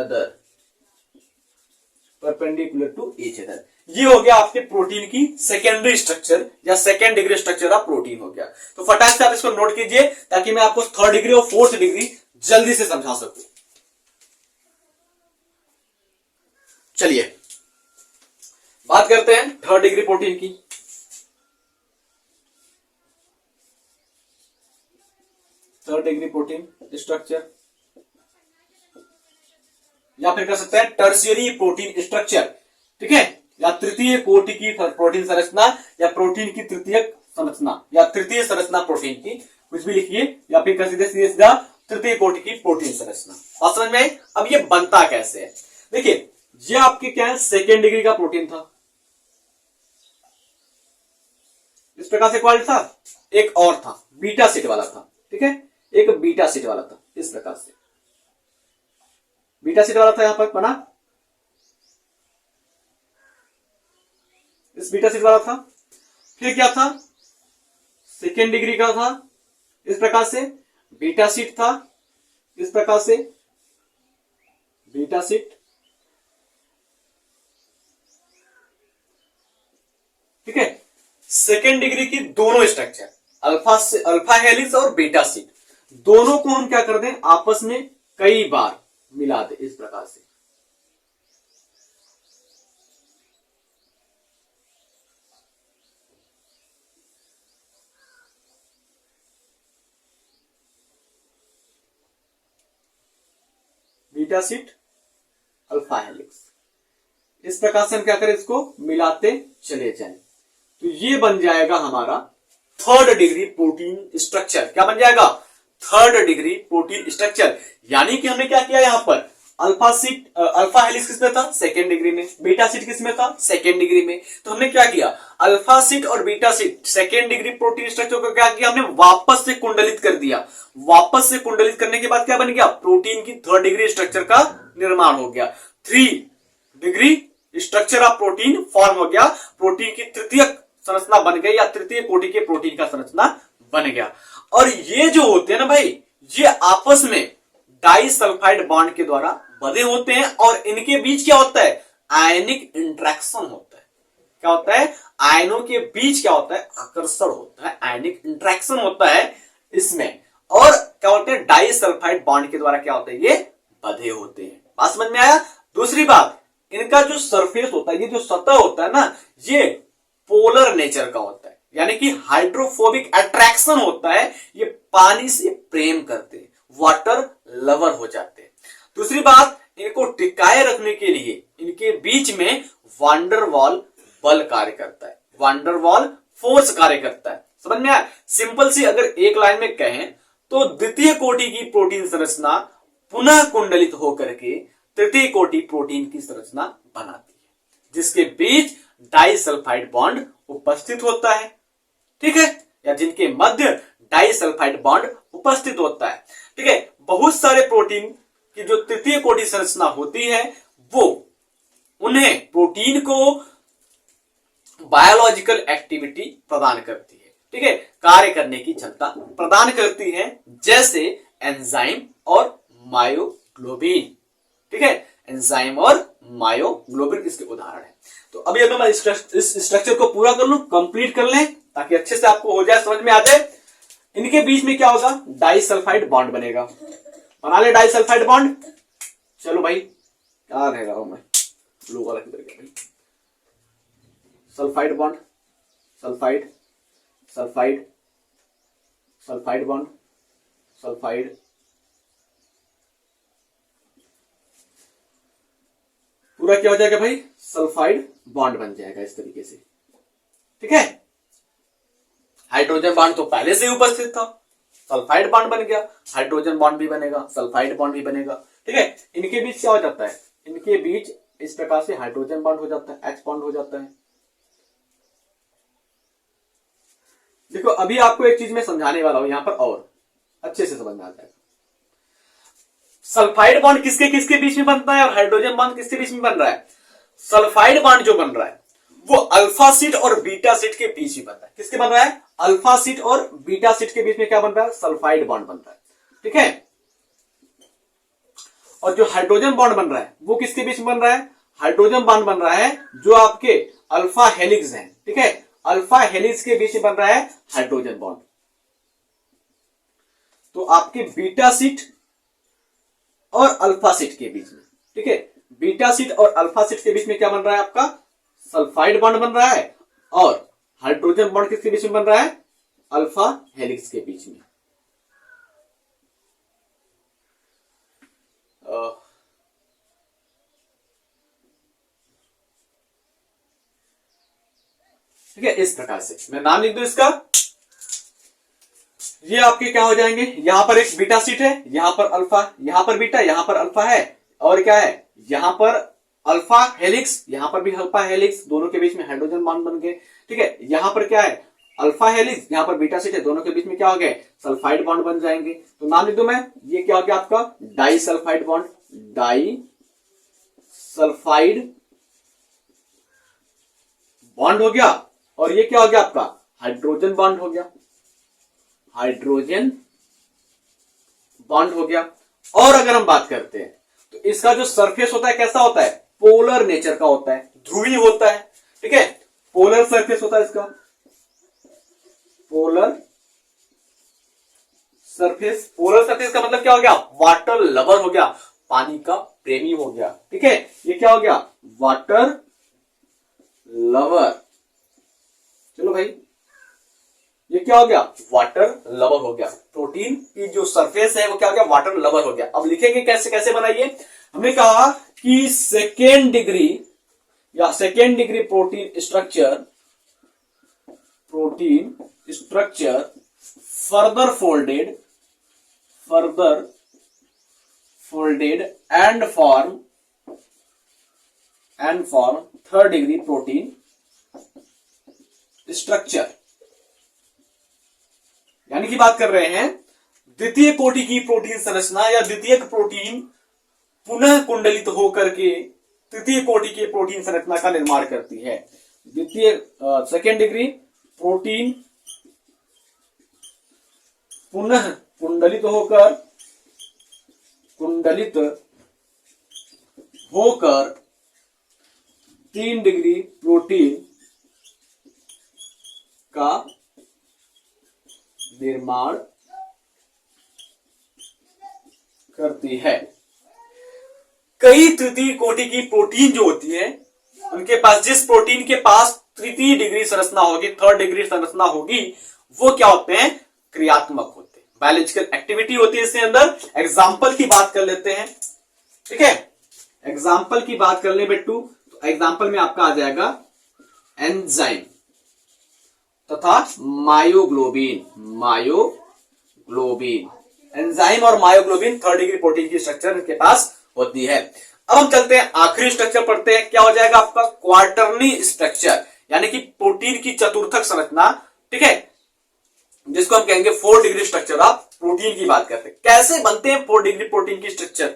other. ये हो गया आपके प्रोटीन की सेकेंडरी स्ट्रक्चर या second degree structure of protein हो गया। तो फटाक से आप इसको नोट कीजिए ताकि मैं आपको 3rd डिग्री और 4th डिग्री जल्दी से समझा सकूं। चलिए बात करते हैं 3rd डिग्री प्रोटीन की। 3rd degree protein structure. या फिर कह सकते हैं टर्शियरी प्रोटीन स्ट्रक्चर, ठीक है, या तृतीय कोटि की प्रोटीन संरचना, या प्रोटीन की तृतीय संरचना, या तृतीय संरचना प्रोटीन की, कुछ भी लिखिए, या फिर कह सकते सीधा तृतीय कोटि की प्रोटीन संरचना। बात समझ में आई? अब ये बनता कैसे है, देखिए ये आपके क्या है, सेकेंड डिग्री का प्रोटीन था, इस प्रकार से क्वालिटी था, एक और था बीटा सीट वाला था, ठीक है, एक बीटा सीट वाला था, इस प्रकार से बीटा सीट वाला था, यहां पर बना, इस बीटा सीट वाला था। फिर क्या था, सेकेंड डिग्री का था, इस प्रकार से बीटा सीट था, इस प्रकार से बीटा सीट, ठीक है। सेकेंड डिग्री की दोनों स्ट्रक्चर अल्फा हेलिक्स और बीटा सीट, दोनों को हम क्या कर दें, आपस में कई बार मिला दे, इस प्रकार से। बीटा सीट अल्फा हेलिक्स, इस प्रकार से हम क्या करें, इसको मिलाते चले जाएं, तो ये बन जाएगा हमारा थर्ड डिग्री प्रोटीन स्ट्रक्चर। क्या बन जाएगा, थर्ड डिग्री प्रोटीन स्ट्रक्चर। यानी कि हमने क्या किया, यहां पर अल्फा हेलिक्स किसमें था, सेकेंड डिग्री में, बीटा सीट किसमें था, सेकेंड डिग्री में। तो हमने क्या किया, अल्फा सीट और beta sheet second degree protein structure को क्या किया, हमने वापस से कुंडलित कर दिया। वापस से कुंडलित करने के बाद क्या बन गया, प्रोटीन की थर्ड डिग्री स्ट्रक्चर का निर्माण हो गया, 3 degree structure of protein form हो गया, प्रोटीन की तृतीय संरचना बन गई, या तृतीय कोटि के प्रोटीन का संरचना बन गया। और ये जो होते हैं ना भाई, ये आपस में डाई सल्फाइड बॉन्ड के द्वारा बंधे होते हैं, और इनके बीच क्या होता है, आयनिक इंट्रैक्शन होता है। क्या होता है, आयनों के बीच क्या होता है, आकर्षण होता है, आयनिक इंट्रैक्शन होता है इसमें, और क्या होते हैं, डाई सल्फाइड बॉन्ड के द्वारा क्या होता है, ये बंधे होते हैं। बात समझ में आया? दूसरी बात, इनका जो सरफेस होता है, ये जो सतह होता है ना, ये पोलर नेचर का होता है, यानी कि हाइड्रोफोबिक अट्रैक्शन होता है, ये पानी से प्रेम करते हैं, वाटर लवर हो जाते हैं। दूसरी बात, इनको टिकाए रखने के लिए इनके बीच में वांडरवॉल बल कार्य करता है, वांडरवॉल फोर्स कार्य करता है। समझ में आया? सिंपल सी अगर एक लाइन में कहें तो द्वितीय कोटि की प्रोटीन संरचना पुनः कुंडलित होकर के तृतीय कोटि प्रोटीन की संरचना बनाती है, जिसके बीच डाइसल्फाइड बॉन्ड उपस्थित होता है, ठीक है, या जिनके मध्य डाइसल्फाइड बॉन्ड उपस्थित होता है, ठीक है। बहुत सारे प्रोटीन की जो तृतीय कोटि संरचना होती है, वो उन्हें प्रोटीन को बायोलॉजिकल एक्टिविटी प्रदान करती है, ठीक है, कार्य करने की क्षमता प्रदान करती है, जैसे एंजाइम और मायोग्लोबिन, ठीक है, एंजाइम और मायोग्लोबिन इसके उदाहरण है। तो अभी अगर मैं इस स्ट्रक्चर को पूरा कर लूं, कंप्लीट कर लें, ताकि अच्छे से आपको हो जाए, समझ में आ जाए। इनके बीच में क्या होगा, डाइसल्फाइड बॉन्ड बनेगा, बना ले डाइसल्फाइड बॉन्ड। चलो भाई, क्या रहेगा मैं ब्लू वाला किधर गया भाई, sulphide bond, sulphide sulphide sulphide bond, sulphide, पूरा क्या हो जाएगा भाई, सल्फाइड बॉन्ड बन जाएगा इस तरीके से, ठीक है। हाइड्रोजन बॉन्ड तो पहले से ही उपस्थित था, सल्फाइड बॉन्ड बन गया, हाइड्रोजन बॉन्ड भी बनेगा, सल्फाइड बॉन्ड भी बनेगा, ठीक है। इनके बीच क्या हो जाता है, इनके बीच इस प्रकार से हाइड्रोजन बॉन्ड हो जाता है, H बॉन्ड हो जाता है। देखो अभी आपको एक चीज मैं समझाने वाला हूं यहां पर, और अच्छे से समझ में आ जाएगा। सल्फाइड बॉन्ड किसके किसके बीच में बनता है, और हाइड्रोजन बॉन्ड किसके बीच में बन रहा है। सल्फाइड बॉन्ड जो बन रहा है वो अल्फा सीट और बीटा सीट के बीच में बन रहा है। किसके बन रहा है, अल्फा सीट और बीटा सीट के बीच में क्या बन रहा है, सल्फाइड बॉन्ड बन रहा है, ठीक है। और जो हाइड्रोजन बॉन्ड बन रहा है वो किसके बीच में बन रहा है, हाइड्रोजन बॉन्ड बन रहा है जो आपके अल्फा हेलिक्स हैं, ठीक है, अल्फा हेलिक्स के बीच में बन रहा है हाइड्रोजन बॉन्ड। तो आपके बीटा सीट और अल्फा सीट के बीच में, ठीक है, बीटा सीट और अल्फा सीट के बीच में क्या बन रहा है, आपका सल्फाइड बॉन्ड बन रहा है, और हाइड्रोजन बॉन्ड किसके बीच में बन रहा है, अल्फा हेलिक्स के बीच में। ठीक है, इस प्रकार से मैं नाम लिख दूं इसका। ये आपके क्या हो जाएंगे, यहां पर एक बीटा सीट है, यहां पर अल्फा, यहां पर बीटा, यहां पर अल्फा है, और क्या है यहां पर अल्फा हेलिक्स, यहां पर भी अल्फा हेलिक्स, दोनों के बीच में हाइड्रोजन बॉन्ड बन गए। ठीक है, यहां पर क्या है अल्फा हेलिक्स, यहां पर बीटा सीट है, दोनों के बीच में क्या हो गए सल्फाइड बॉन्ड बन जाएंगे। तो नाम लिख दूं मैं, ये क्या हो गया आपका disulphide bond, disulphide bond हो गया। और ये क्या हो गया आपका हाइड्रोजन बॉन्ड हो गया, हाइड्रोजन बॉन्ड हो गया। और अगर हम बात करते हैं तो इसका जो सरफेस होता है कैसा होता है, पोलर नेचर का होता है, ध्रुवीय होता है। ठीक है, पोलर सरफेस होता है इसका, पोलर सरफेस। पोलर सरफेस का मतलब क्या हो गया वाटर लवर हो गया, पानी का प्रेमी हो गया। ठीक है, ये क्या हो गया वाटर लवर। चलो भाई, ये क्या हो गया वाटर लवर हो गया। प्रोटीन की जो सरफेस है वो क्या हो गया वाटर लवर हो गया। अब लिखेंगे कैसे, कैसे बनाइए। हमने कहा कि सेकेंड डिग्री या second degree protein structure, protein structure further folded and form third degree protein structure. यानी कि बात कर रहे हैं द्वितीय कोटि की प्रोटीन संरचना या द्वितीय प्रोटीन पुनः कुंडलित होकर के तृतीय कोटि की प्रोटीन संरचना का निर्माण करती है। द्वितीय सेकेंड डिग्री प्रोटीन पुनः कुंडलित होकर 3 डिग्री प्रोटीन का निर्माण करती है। कई तृतीय कोटि की प्रोटीन जो होती है उनके पास, जिस प्रोटीन के पास तृतीय डिग्री संरचना होगी, थर्ड डिग्री संरचना होगी, वो क्या होते हैं क्रियात्मक होते हैं, बायोलॉजिकल एक्टिविटी होती है इसके अंदर। एग्जाम्पल की बात कर लेते हैं। ठीक है, एग्जाम्पल की बात कर ले बेटू, तो एग्जाम्पल में आपका आ जाएगा एंजाइम तथा मायोग्लोबिन। एंजाइम और मायोग्लोबिन थर्ड डिग्री प्रोटीन की स्ट्रक्चर इनके पास होती है। अब हम चलते हैं आखिरी स्ट्रक्चर पढ़ते हैं, क्या हो जाएगा आपका क्वार्टरनी स्ट्रक्चर, यानी कि प्रोटीन की चतुर्थक संरचना। ठीक है, जिसको हम कहेंगे 4 डिग्री स्ट्रक्चर ऑफ प्रोटीन की बात करते हैं। कैसे बनते हैं 4 डिग्री प्रोटीन की स्ट्रक्चर,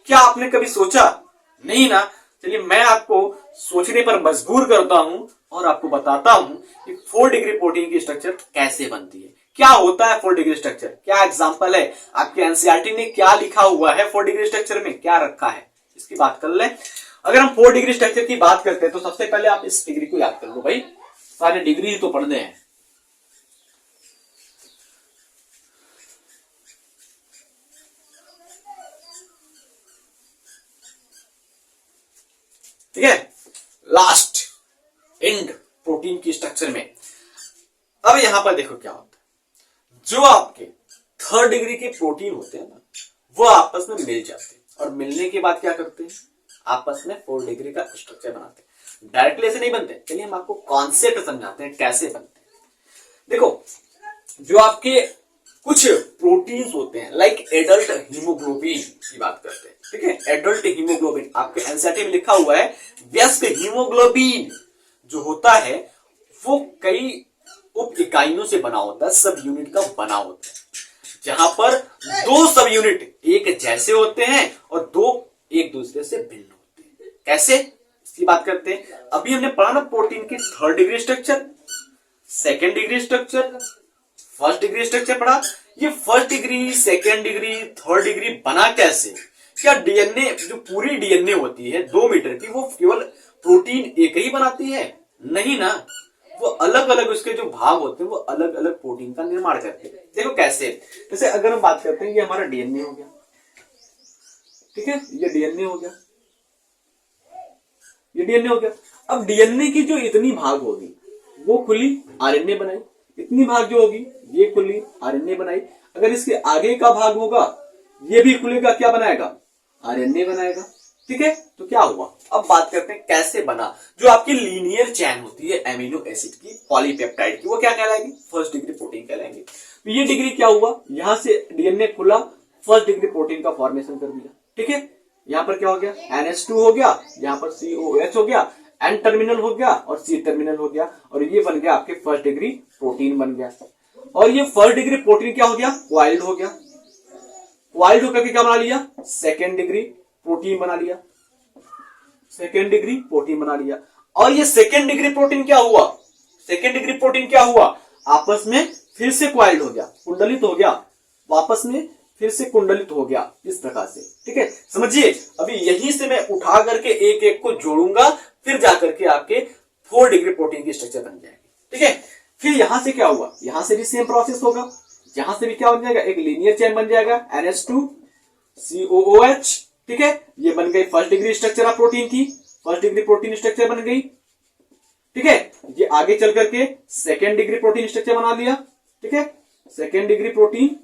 क्या आपने कभी सोचा? नहीं ना। चलिए मैं आपको सोचने पर मजबूर करता हूं और आपको बताता हूं कि 4 डिग्री प्रोटीन की स्ट्रक्चर कैसे बनती है, क्या होता है 4 डिग्री स्ट्रक्चर, क्या एग्जांपल है, आपके एनसीईआरटी ने क्या लिखा हुआ है 4 डिग्री स्ट्रक्चर में, क्या रखा है, इसकी बात कर ले। अगर हम 4 डिग्री स्ट्रक्चर की बात करते हैं तो सबसे पहले आप इस डिग्री को याद कर लो भाई, सारे डिग्री ही तो पढ़ने हैं। ठीक है, लास्ट एंड प्रोटीन की स्ट्रक्चर में। अब यहां पर देखो क्या होता है, जो आपके थर्ड डिग्री के प्रोटीन होते हैं ना, वो आपस में मिल जाते हैं और मिलने के बाद क्या करते हैं, आपस में 4 डिग्री का स्ट्रक्चर बनाते हैं। डायरेक्टली ऐसे नहीं बनते, चलिए हम आपको कॉन्सेप्ट समझाते हैं कैसे बनते हैं। देखो, जो आपके कुछ प्रोटीन्स होते हैं लाइक एडल्ट हीमोग्लोबिन की बात करते हैं। ठीक है, एडल्ट हीमोग्लोबिन आपके एनसीईआरटी में लिखा हुआ है, वयस्क हीमोग्लोबिन जो होता है वो कई उप इकाइयों से बना होता है, सब यूनिट का बना होता है, जहां पर 2 सब यूनिट एक जैसे होते हैं और 2 एक दूसरे से भिन्न होते हैं। कैसे, इसकी बात करते हैं। अभी हमने पढ़ा ना प्रोटीन की third degree structure, second degree structure, first degree structure पढ़ा। ये first degree, second degree, third degree बना कैसे? क्या डीएनए, जो पूरी डीएनए होती है 2 मीटर की, वो केवल प्रोटीन एक ही बनाती है? नहीं ना, वो अलग अलग उसके जो भाग होते हैं वो अलग अलग प्रोटीन का निर्माण करते हैं। देखो कैसे, जैसे अगर हम बात करते हैं ये हमारा डीएनए हो गया, ठीक है, ये डीएनए हो गया, ये डीएनए हो गया। अब डीएनए की जो इतनी भाग होगी वो खुली आरएनए बनाई, इतनी भाग जो होगी ये खुली आरएनए बनाई। अगर इसके आगे का भाग होगा ये भी खुलेगा, क्या बनाएगा, आरएनए बनाएगा। ठीक है, तो क्या हुआ, अब बात करते हैं कैसे बना। जो आपकी लीनियर चैन होती है एमिनो एसिड की, पॉलीपेप्टाइड की, वो क्या कहलाएगी? फर्स्ट डिग्री प्रोटीन कहलाएंगे। तो ये डिग्री क्या हुआ, यहां से डीएनए खुला, फर्स्ट डिग्री प्रोटीन का फॉर्मेशन कर दिया। ठीक है, यहां पर क्या हो गया, NH2 हो गया, यहां पर COH हो गया, N टर्मिनल हो गया और C टर्मिनल हो गया, और ये बन गया आपके फर्स्ट डिग्री प्रोटीन बन गया। और ये फर्स्ट डिग्री प्रोटीन क्या हो गया, क्वाइल्ड हो गया। क्वाइल्ड होकर के क्या बना लिया, सेकेंड डिग्री प्रोटीन बना लिया, सेकेंड डिग्री प्रोटीन बना लिया। और ये सेकेंड डिग्री प्रोटीन क्या हुआ, सेकेंड डिग्री प्रोटीन क्या हुआ, आपस में फिर से क्वाइल्ड हो गया, कुंडलित हो गया, वापस में फिर से कुंडलित हो गया, इस प्रकार से। ठीक है, समझिए। अभी यहीं से मैं उठा करके एक एक को जोड़ूंगा, फिर जाकर के आपके 4 डिग्री प्रोटीन की स्ट्रक्चर बन जाएगी। ठीक है, फिर यहां से क्या हुआ, यहां से भी सेम प्रोसेस होगा, यहां से भी क्या बन जाएगा, एक लीनियर चेन बन जाएगा, NH2 COOH। ठीक है, ये बन गई first degree structure of protein की, फर्स्ट डिग्री प्रोटीन स्ट्रक्चर बन गई। ठीक है, ये आगे चल करके सेकेंड डिग्री प्रोटीन स्ट्रक्चर बना लिया। ठीक है, सेकेंड डिग्री प्रोटीन,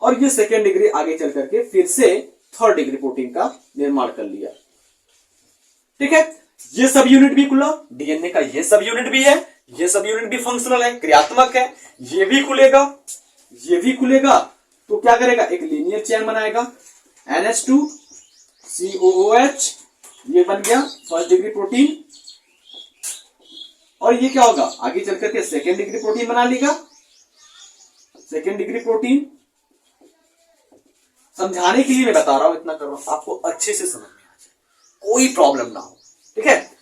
और ये सेकेंड डिग्री आगे चल करके फिर से थर्ड डिग्री प्रोटीन का निर्माण कर लिया। ठीक है, ये सब यूनिट भी खुला, डीएनए का ये सब यूनिट भी है, ये सब यूनिट भी फंक्शनल है, क्रियात्मक है, ये भी खुलेगा, ये भी खुलेगा। तो क्या करेगा, एक लीनियर चेन बनाएगा, NH2 COOH, ये बन गया फर्स्ट डिग्री प्रोटीन। और ये क्या होगा, आगे चल करके सेकेंड डिग्री प्रोटीन बना लेगा, सेकेंड डिग्री प्रोटीन। समझाने के लिए मैं बता रहा हूं, इतना कर रहा हूं, आपको अच्छे से समझ में आ जाए, कोई प्रॉब्लम ना हो। ठीक है,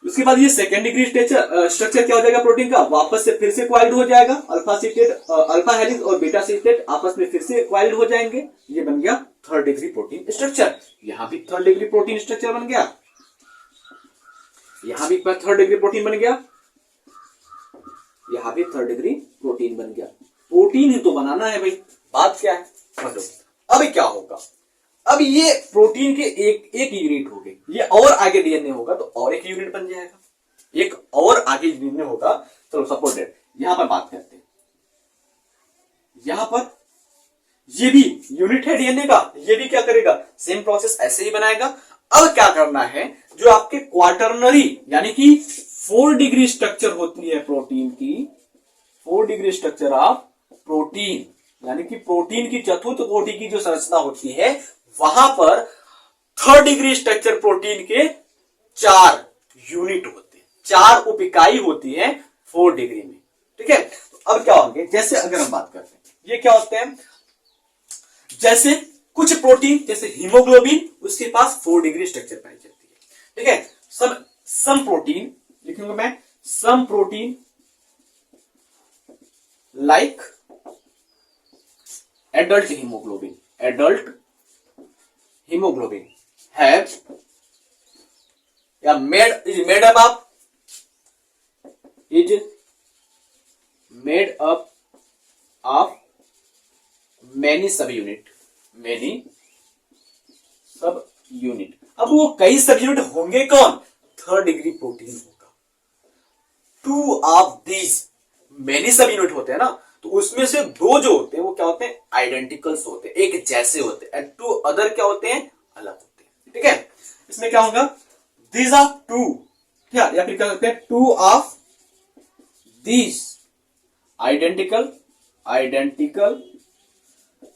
उसके बाद ये सेकेंड डिग्री स्ट्रक्चर क्या हो जाएगा प्रोटीन का, वापस से फिर से क्वाइल्ड हो जाएगा, अल्फा सीटेट, अल्फा हेलिक्स और बीटा सीटेट आपस में फिर से क्वाइल्ड हो जाएंगे, ये बन गया थर्ड डिग्री प्रोटीन स्ट्रक्चर। यहां भी थर्ड डिग्री प्रोटीन स्ट्रक्चर बन गया, यहां भी थर्ड डिग्री प्रोटीन बन गया, यहां भी थर्ड डिग्री प्रोटीन बन गया। प्रोटीन ही तो बनाना है भाई, बात क्या है समझो। अब क्या होगा, अब ये प्रोटीन के एक यूनिट हो गए, ये और आगे डीएनए होगा तो और एक यूनिट बन जाएगा, एक और आगे डीएनए होगा। चलो सपोर्टेड, यहां पर बात करते हैं, यहां पर ये भी यूनिट है डीएनए का, ये भी क्या करेगा, सेम प्रोसेस ऐसे ही बनाएगा। अब क्या करना है, जो आपके क्वार्टरनरी यानी कि 4 डिग्री स्ट्रक्चर होती है प्रोटीन की, 4 डिग्री स्ट्रक्चर ऑफ प्रोटीन यानी कि प्रोटीन की चतुर्थ कोटि की जो संरचना होती है, वहां पर थर्ड डिग्री स्ट्रक्चर प्रोटीन के 4 यूनिट होते हैं, 4 उप इकाई होती है 4 डिग्री में। ठीक है, तो अब क्या होंगे, जैसे अगर हम बात करते हैं, ये क्या होते हैं, जैसे कुछ प्रोटीन जैसे हीमोग्लोबिन, उसके पास 4 डिग्री स्ट्रक्चर पाई जाती है। ठीक है, सम प्रोटीन लिखूंगा मैं, some protein like adult hemoglobin have या is made up of many sub unit। अब वो कई सब यूनिट होंगे कौन, थर्ड डिग्री प्रोटीन होगा। 2 ऑफ दिस मेनी सब यूनिट होते हैं ना, तो उसमें से 2 जो होते हैं वो क्या होते हैं, आइडेंटिकल्स होते हैं, एक जैसे होते हैं, एंड 2 अदर क्या होते हैं, अलग होते हैं। ठीक है, इसमें क्या होगा, दीज आर 2, या फिर क्या करते हैं, 2 of these identical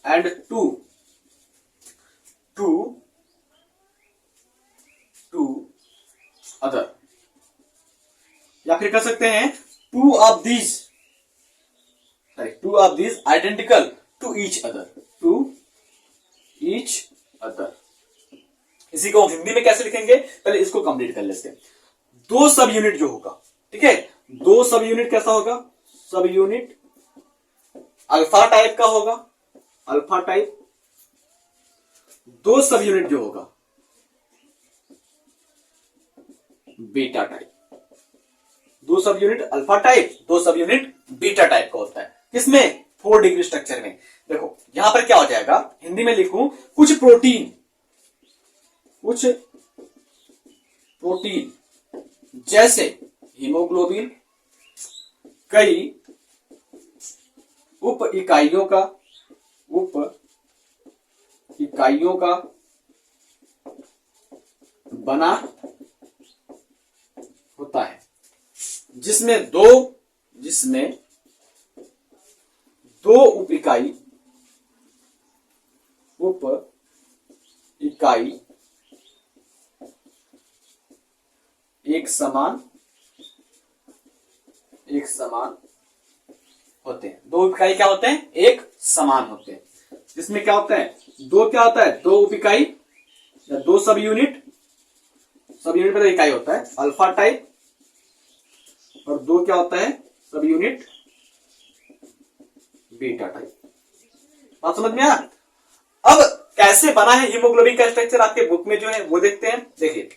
and 2 other, या फिर कर सकते हैं 2 of these identical to each other। इसी को हिंदी में कैसे लिखेंगे, पहले इसको कंप्लीट कर लेते हैं। 2 सब यूनिट जो होगा, ठीक है, 2 सब यूनिट कैसा होगा, सब यूनिट अल्फा टाइप का होगा, अल्फा टाइप। 2 सब यूनिट जो होगा बीटा टाइप, 2 सब यूनिट अल्फा टाइप, 2 सब यूनिट बीटा टाइप का होता है। किसमें, 4 डिग्री स्ट्रक्चर में। देखो यहां पर क्या हो जाएगा, हिंदी में लिखूं, कुछ प्रोटीन जैसे हीमोग्लोबिन कई उप इकाइयों का बना होता है, जिसमें दो उप इकाई एक समान होते हैं। दो उप इकाई क्या होते हैं? एक समान होते हैं। जिसमें क्या होता है? दो उप इकाई या दो सब यूनिट पर इकाई होता है अल्फा टाइप, और दो क्या होता है? सब यूनिट बीटा टाइप। बात समझ में आया? अब कैसे बना है हीमोग्लोबिन का स्ट्रक्चर आपके बुक में जो है वो देखते हैं। देखिए,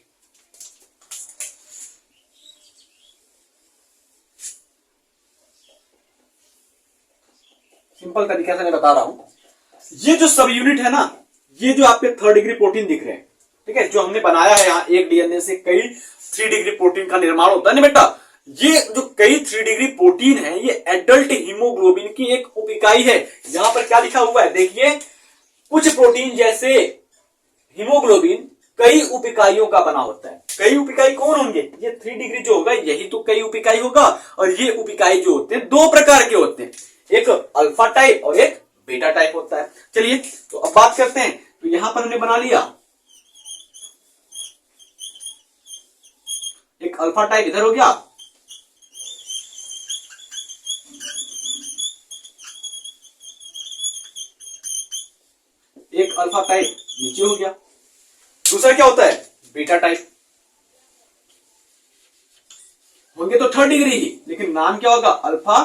सिंपल तरीके से मैं बता रहा हूं। ये जो सब यूनिट है ना, ये जो आपके 3rd डिग्री प्रोटीन दिख रहे हैं, ठीक है, जो हमने बनाया है यहाँ, एक डीएनए से कई 3 डिग्री प्रोटीन का निर्माण होता है ना बेटा। ये जो कई 3 डिग्री प्रोटीन है, ये एडल्ट हीमोग्लोबिन की एक उप इकाई है। यहां पर क्या लिखा हुआ है देखिए, कुछ प्रोटीन जैसे हीमोग्लोबिन कई उप इकाइयों का बना होता है। कई उप इकाई कौन होंगे? ये 3 डिग्री जो होगा यही तो कई उप इकाई होगा। और ये उप इकाई जो होते हैं दो प्रकार के होते हैं, एक अल्फा टाइप और एक बीटा टाइप होता है। चलिए तो अब बात करते हैं। तो यहां पर हमने बना लिया एक अल्फा टाइप, इधर हो गया, एक अल्फा टाइप नीचे हो गया। दूसरा क्या होता है? Beta type. होंगे तो 3rd डिग्री ही, लेकिन नाम क्या होगा? अल्फा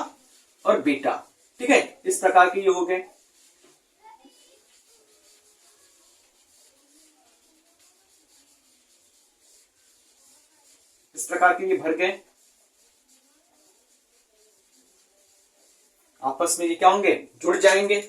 और बीटा। ठीक है, इस प्रकार के ये हो गए। इस प्रकार के ये भर गए, आपस में ये क्या होंगे? जुड़ जाएंगे।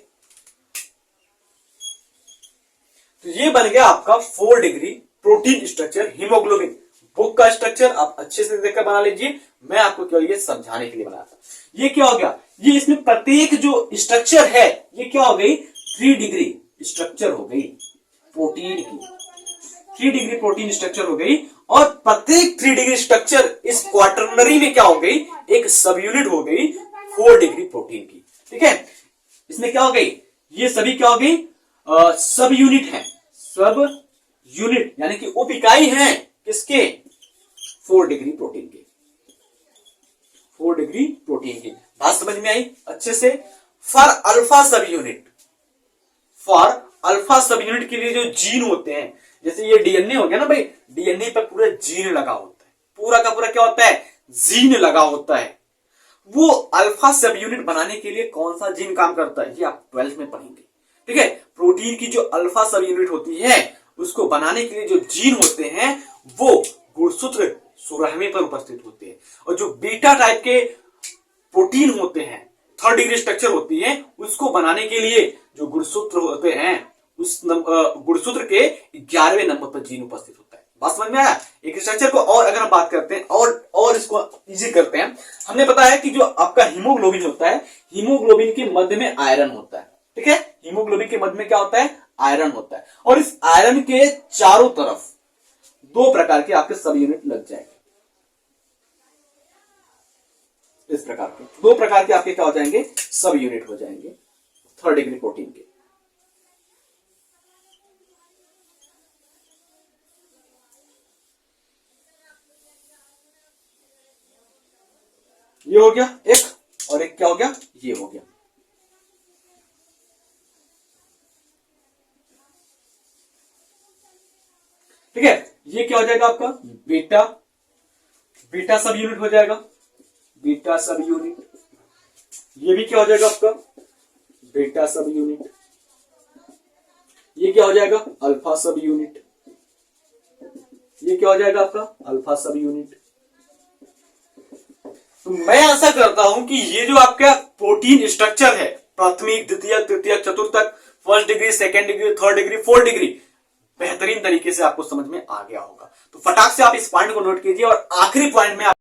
तो ये बन गया आपका 4 degree protein structure haemoglobin. Book का स्ट्रक्चर आप अच्छे से देखकर बना लीजिए, मैं आपको केवल ये समझाने के लिए बनाया था। ये क्या हो गया? ये इसमें प्रत्येक जो स्ट्रक्चर है ये क्या हो गई? 3 डिग्री स्ट्रक्चर हो गई प्रोटीन की, 3 डिग्री प्रोटीन स्ट्रक्चर हो गई। और प्रत्येक 3 डिग्री स्ट्रक्चर इस क्वाटरनरी में क्या हो गई? एक सब यूनिट हो गई 4 डिग्री प्रोटीन की। ठीक है, इसमें क्या हो गई? ये सभी क्या हो गई? सब यूनिट है, सब यूनिट यानी कि उप इकाई है किसके? 4 डिग्री प्रोटीन के, 4 डिग्री प्रोटीन की। बात समझ में आई अच्छे से? फॉर अल्फा सब यूनिट के लिए जो जीन होते हैं, जैसे ये डीएनए हो गया ना भाई, डीएनए पर पूरा जीन लगा होता है, पूरा का पूरा क्या होता है? जीन लगा होता है। वो अल्फा सब यूनिट बनाने के लिए कौन सा जीन काम करता है, ये आप 12th में पढ़ेंगे। ठीक है, प्रोटीन की जो अल्फा सब यूनिट होती है उसको बनाने के लिए जो जीन होते हैं वो गुणसूत्र सुराह्मी पर उपस्थित होते हैं। और जो बीटा टाइप के प्रोटीन होते हैं, 3rd डिग्री स्ट्रक्चर होती है, उसको बनाने के लिए जो गुणसूत्र होते हैं, उस गुणसूत्र के 11वें नंबर पर जीन उपस्थित होता है। बात समझ में आया? एक स्ट्रक्चर को और अगर हम बात करते हैं और इसको इजी करते हैं, हमने बताया कि जो आपका हीमोग्लोबिन होता है, हीमोग्लोबिन के मध्य में आयरन होता है। ठीक है, हीमोग्लोबिन के मध्य में क्या होता है? आयरन होता है। और इस आयरन के चारों तरफ 2 प्रकार के आपके सब यूनिट लग जाएंगे। इस प्रकार के 2 प्रकार के आपके क्या हो जाएंगे? सब यूनिट हो जाएंगे 3rd डिग्री प्रोटीन के। ये हो गया एक, और एक क्या हो गया? ये हो गया। ठीक है, ये क्या हो जाएगा आपका? बीटा सब यूनिट हो जाएगा, बीटा सब यूनिट। ये भी क्या हो जाएगा आपका? बीटा सब यूनिट। ये क्या हो जाएगा? अल्फा सब यूनिट। ये क्या हो जाएगा आपका? अल्फा सब यूनिट। तो मैं आशा करता हूं कि ये जो आपका प्रोटीन स्ट्रक्चर है, प्राथमिक, द्वितीयक, तृतीयक, चतुर्थक, 1st degree, 2nd degree, 3rd degree, 4th degree, बेहतरीन तरीके से आपको समझ में आ गया होगा। तो फटाक से आप इस पॉइंट को नोट कीजिए और आखिरी पॉइंट में